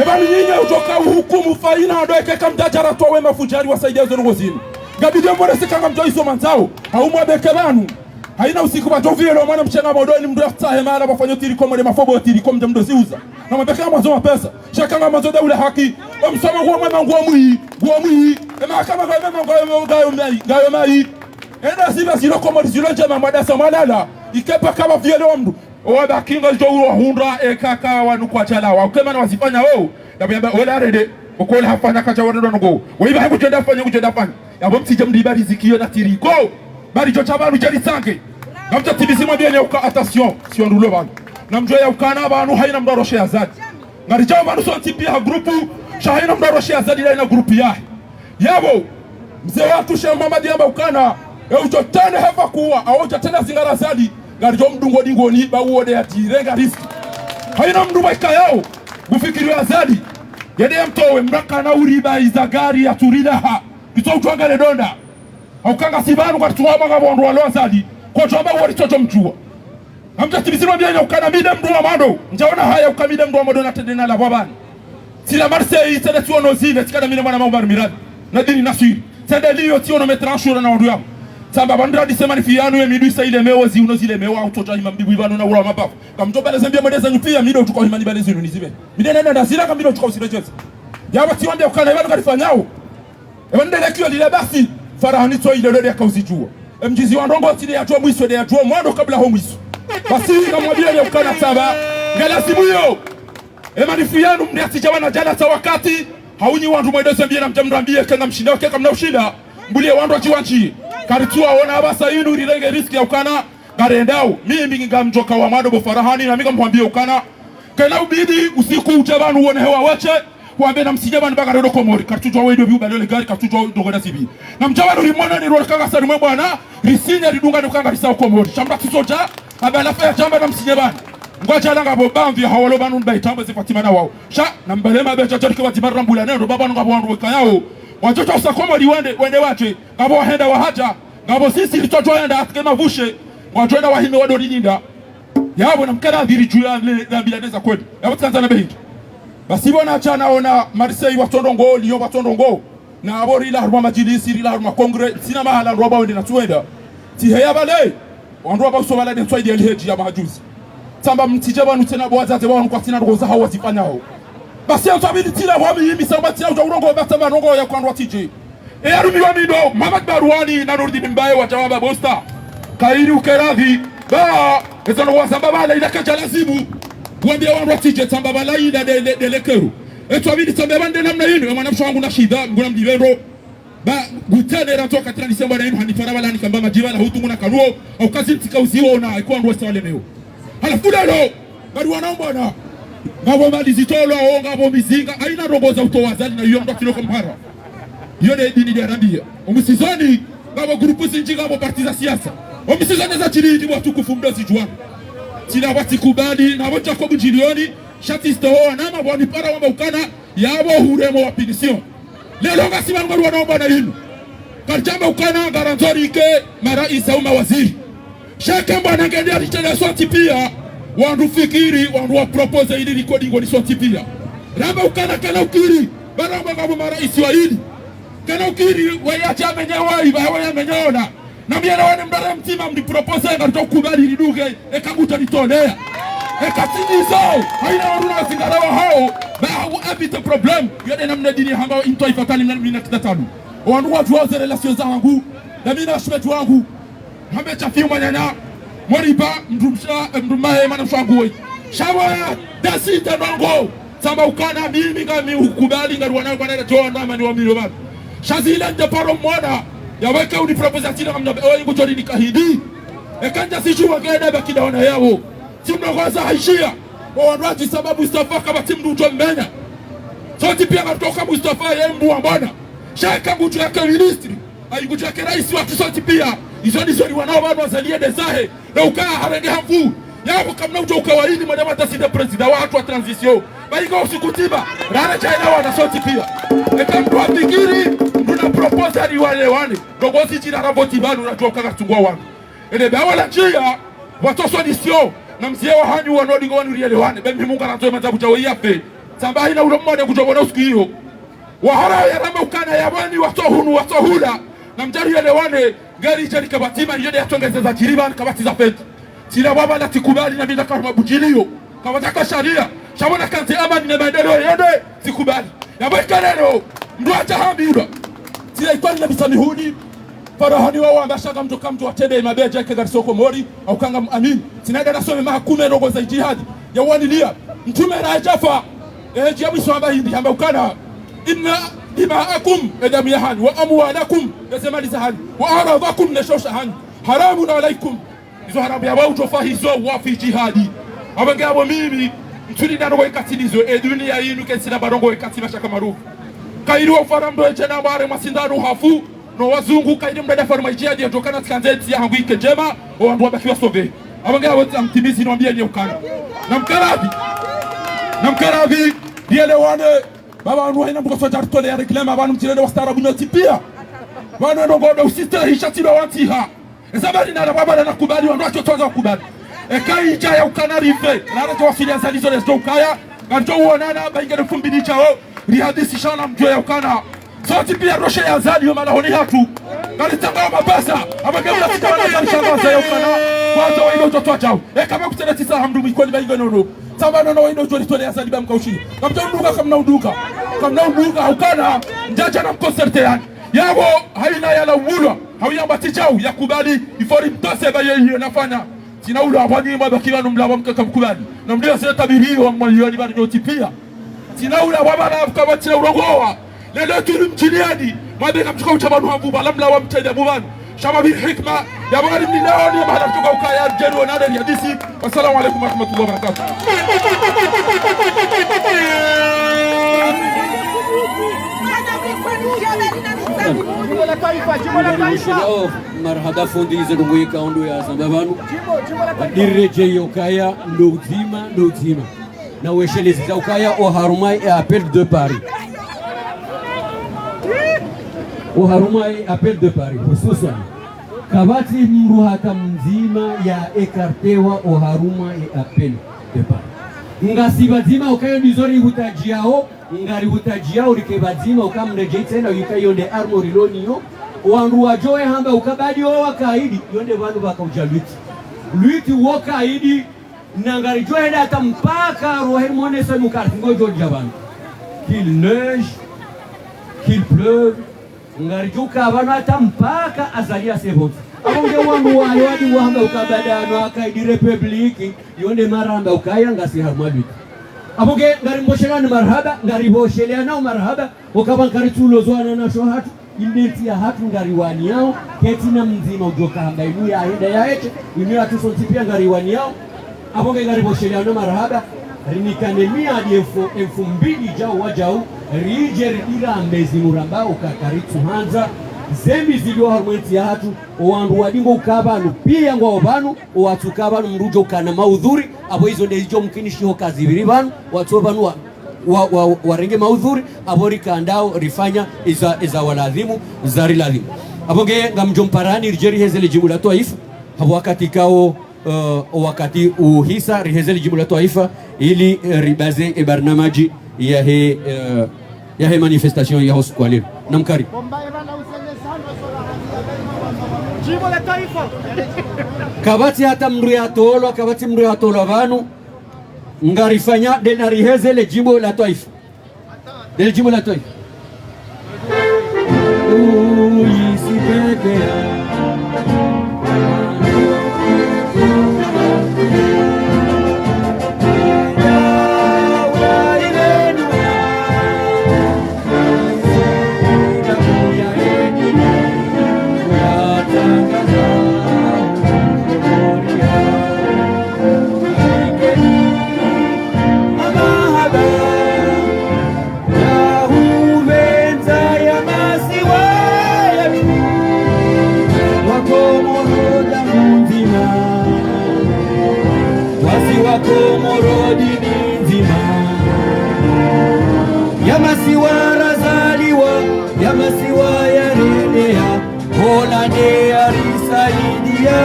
Eba nyinyi ujoka hukumu faina ndo ekeka mdajara tuwa wema fujari wasaidia uzo ngozini. Gabidi mbore sikanga mjoi so manzao haumwa bekebanu. Haina usiku batovile lo mwana mchenga modoni mdu yaktahe mara wafanyo tirikomo de mafobo tirikomo de mdozi uza. Na mabekea mwazo mapesa. Shakanga mwazo da ule haki. Msama huwa mwema nguwa mui. Ema kama kwa mwema gayo mai. Enda siba silo komodi silo njema mwadasa malala. Ikepa kama vile mdu. Owa kinga jo uwa hundra ekaka wanu kwa chalawa. Ukema na wasifanya wao. Ya biyamba ola rede. Ukole hafanya kacha wadendo ngo. Weiba hangu chenda fanya. Ya bomti jamdi bari zikiyo na tiriko. Bari jo chabanu jeli sanke. Namta tibisi mwabiene uka attention. Sion dulo banu. Namjoya ya ukana banu haina mdaroshe azadi. Ngarijao banu son tipi ha grupu. Shahina mdaroshe azadi la ina grupu yahe. Yabo. Mzee watu shamba diamba ukana. Ucho tene hefa kuwa. Aocha tena zingara azadi. Ngarijo mdungo dingoni ba uode ya tirenga riski. Haina mduba ikayao. Bufikiri wa azadi. Yede ya mtowe mraka na uriba izagari ya turidaha. Kito utuanga le donda. Haukanga sibanu kwa tuwa mga wandu walo azadi. Kwa chomba wali chocho mchua. Hamja tibisiri wabianya ukana mide mdu wa mando. Njaona haya ukamide mdu wa mando na tedena la wabani. Sila Marseille sede tuono zile. Tikada mine mwana maumari miradi. Nadini nasiri. Sede liyo tiono metranshura na wandu yamu. Samba bandra disema ni fiyanu ya midu isa ile mewa zi uno zile mewa utocha hima mbibu ibanu na ura mabafu. Kamtoba le zembia mwedeza nyupia mido utuka hima nibale zinu nizibe. Mide nene na zila kamido utuka usile jezi. Yawa tiwande ukana ibanu karifanyao. Wende lekio lile basi farahani toa ile lode ya kauzijua. Mjizi wandongo tine ya tuwa mwiso de ya tuwa mwando kabla ho mwiso. Basi kamwabia ya ukana saba. Ngala simu yo. Manifiyanu mniasi jawana jana sa wakati. Haunyi wandu mwedeza mbia na mjamrambia kenda mshinda wake kamna ushida. Mbulie wandu wa chiwanchi. Karitua wana abasa inu rilenge riski ya ukana. Garendao. Mimi nga mjoka wa madobo farahani na miga mwambia ukana. Kena ubidi usiku ujabanu uone hewa wache. Kuambe na msijabanu baga rodo komori. Kartujwa wedo biu balole gari kartujwa dogoda sibi. Na mjabanu rimona ni rolikanga sari mwebwana. Risinya ridunga nukanga risao komori. Shambra kisoja. Abe alafaya jamba na msijabanu. Ngwacha langa bobamvi hawalo banu nbai tambo zifatima na wao. Sha na mbelema becha chorike watimarra mbula nero baba nga bwandu wekayao. Watoto usakomori wende wache. Ngabo wahenda wahaja. Ngabo sisi litoto wenda atike mavushe. Watoenda wahime wado rininda. Yabo na mkana dhiri juu ya bilaneza kwedu. Yabo tkanzana behindu. Basi bona achana ona Marseille watondongo Lyon watondongo na abori la haruma majilisi la haruma kongre sina mahala roba wende na tuenda ti heya bale wandu aba so bala de twaidi elheji ya majuzi tamba mtijaba nutena bwazaze wanu kwa tina ngoza hawa zifanyao basi utabidi tila wami yimi samba tia urongo batamba rongo ya kwandwa tije e arumi wa mido Mamad Barwani na Nurdin Mbaye wa jawaba bosta kairi ukeradhi ba ezano wasamba bala ila kajalazimu Wambia wangu watije tamba balaida de lekeru. Eto abidi tamba bande namna yinu. Mwana msho wangu na shida. Mguna mdivero. Ba gutane rantoka katika Disemba na yinu. Hanifara wala nikamba majiva na hutu muna kanuo. Au kazi mtika uziwa na ikuwa ngu westa wale meo. Halafu lelo. Gadu wanaomba na. Ngabo malizitolo o ngabo mizinga. Aina rogoza utowazali na yuwa kiloko mhara. Yone dini de arabia. Umisizoni. Ngabo grupu sinji ngabo partiza siasa. Umisizoni za chini ndi watu kufumdozi juanu. Sina wati kubadi na wacha kwa mjilioni shati istohoa nama wani para wamba ukana yabo huremo wa pinisyon lelo nga siwa nga wanaomba na hinu karjamba ukana garanzori ike maraisa uma waziri shaka mba nangelia richana swati pia wandu fikiri wandu wa propose ili recording ni swati pia ramba ukana kana ukiri baramba ngabo maraisi wa hili kana ukiri wayacha menyewa iba waya menyeona na miana wane mdara mtima mdipropose nga kubali liduge ekaguta litolea ekatinizo haina waruna wasingarawa hao bahu abite problem yade na mnedini hambao into ifatali mnedini kitatanu wandu watu waze relasyon za wangu na mina shimetu wangu hambe chafiu manyanya moriba mdumahe mana mshanguwe shawa dasi tenongo samba ukana mimi ngami ukubali nga ruwana kwa nere toa ndama ni wamilo bado shazila njaparo mwana ya weka unipropose atina kamna oe ngujori nikahidi ekanja sishuwa gede bakida wana yawo timu ngoza haishia wanwaji sababu Mustafa kama timu ndujo mmenya soti pia matoka Mustafa yembu wa mbona shaka nguju yake ministry nguju yake rais wa kisoti pia hizo ndizo wanao bado wazalie desahe na ukaa harenge hamfu yako kamna ujo ukawaidi madama tasinde president wa watu wa transition baigo usikutiba rana chaina wana soti pia eka mtu apigiri mduna propose ni wale wane dogozi jina raboti banu unajua kaka tungwa wangu ene ba wala njia watoso ni sio na mzee wa hanyu wanodi ngwanu rielewane bembi mungu anatoa matabu cha yafe sambahi na ule mmoja kujobona siku hiyo wahara ya rama ukana ya wani watohunu watohula na mjari elewane gari jari kabatima yode yatongezeza kiriban kabati za feti sina baba la tikubali na midaka mabujilio kabataka sharia shabona kanti amani na maendeleo yode sikubali yabeka leo ndo atahambiwa sina ikwani na bisamihudi farahani wao ambashaka mtu watende mabeja yake gari soko mori au kanga amin sinaenda nasome mahakume rogo za jihad ya wanilia mtume na jafa jabu swamba hindi hamba ukana inna dima'akum edam yahan wa amwalakum yasemali zahani wa aradakum nashoshahan haramun alaykum izo haramu ya wao tofahizo wa fi jihadi abangabo mimi mtuli naro ikatinizo dunia yinu kesina barongo ikatina shaka marufu kairi wa faramdo ejena mare masindano hafu no wazungu kairi mdada farma jihadi yatokana tkanzeti ya hangu ike jema o andu wabakiwa sove abangabo mtimizi niambia ni ukana na mkaravi dielewane baba wanu haina mbuka soja rutole ya reklama wanu mtirede wastarabu nyoti pia wanu enongoda usistela hishatilo wantiha ezabari na baba na kubali wanu wacho toza wakubali ekai ija ya ukanarife na raja wasili ya zalizo lesdo ukaya ganjo uonana baingene fumbini chao rihadisi shana mjua ya ukana soti pia roshe ya zali yoma lahoni hatu galitanga mabasa abagabila sikamana zali shangasa ya ukana kwanza wa ilo utotoa chao kama kuteleti saa hamdumi kwa ni baingene nono Sabana na wino jori tole asali bam kaushi. Kamta unduka kamna unduka ukana njaja na mkonserte yani. Yabo haina yala wulwa. Hawiyamba tichau ya kubali ifori mtase ba yeye nafanya. Sina ulu abani mabakira numlaba mkaka mkubali. Na mdia seta tabiri wa mwalioni bali nyoti pia. Sina ulu ababa na kama tina urongoa. Lele tulu mchiliani. Mabeka mchuka utabanu hambuba lamla wa mtende bubanu. Shama bil hikma ya bari mnilaoni ya mahala mtuka ukaya jenu wa nade ya disi. Wassalamu alaikum warahmatullahi wabarakatuh. Marhaba fundi zedungu kaundu ya Zambabanu Direje yokaya ndouzima na weshelezi za ukaya o harumai et appel de Paris o harumai appel de Paris hususan kabati mruhaka mzima ya ekartewa o haruma et appel de Paris ngasibazima ukayo nizori hutajiao ngari hutajiao rikebazima ukamreje tena yukayo de armori loniyo wandu wajoe hamba ukabadi wa wakaidi yonde vandu vakaujaluti luiti wakaidi nangari joe data mpaka rohe monesa mukarti ngojo jabandu qu'il neige qu'il pleuve ngari joka vanata mpaka azalia seboti abonge wandu wayadi wahamba ukabadano akaidi republiki yonde maramba ukaya ngasi harmaduti abonge ngari mboshelana marhaba ngari bosheleana marhaba ukabankari tulo zwana na shohatu indeti ya hatu ngariwani yao ketina mzima ujoka hamba inu ya henda ya eche inu ya tusotipia ngariwani yao abonge ngaribosheliano marahaba rinikanelmia hadi elfu mbili jao wajao rije ridira ambezi muramba ukakaritu hanza zembi zilio harumenti ya hatu owandu wadingo ukabanu pia ngwa obanu watu kabanu mrujo ukana maudhuri abo hizo ndezijo mkinishiho kazi viribanu watu obanu warenge maudhuri abori kandao rifanya iza waladhimu zari ladhimu abonge ngamjomparani rijeri hezele jimu la taifa hapo wakati kao wakati uhisa rihezele jimu la taifa ili ribaze barnamaji ya he manifestation ya hospitali namkari jimu la taifa kabati hata mru ya tolo vanu ngarifanya denariheze le jimbo la taifa del jimbo la taifa Yamasiwa razaliwa, Yamasiwa ya Mola ndiye alisaidia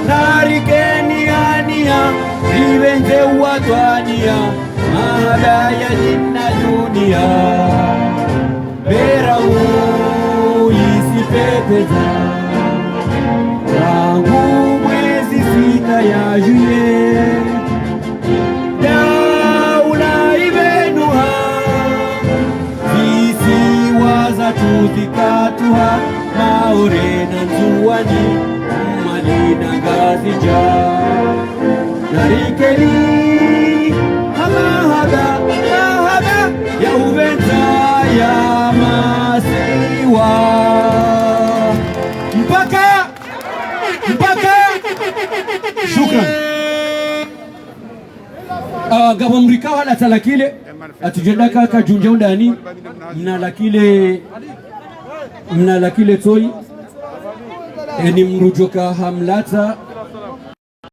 narikeniania rivenze watwania mahadaya jinna dunia beramu isipepeza tangu mwezi 6 ya juillet daula ivenuha visiwaza tuzikatuha maorena nzuwani malina gazija narikeni mahada ya uvenza ya masiwa mpaka shukran. Gabo mrikawa la talakile atujendaka kajunja undani mna lakile toi eni mrujoka hamlata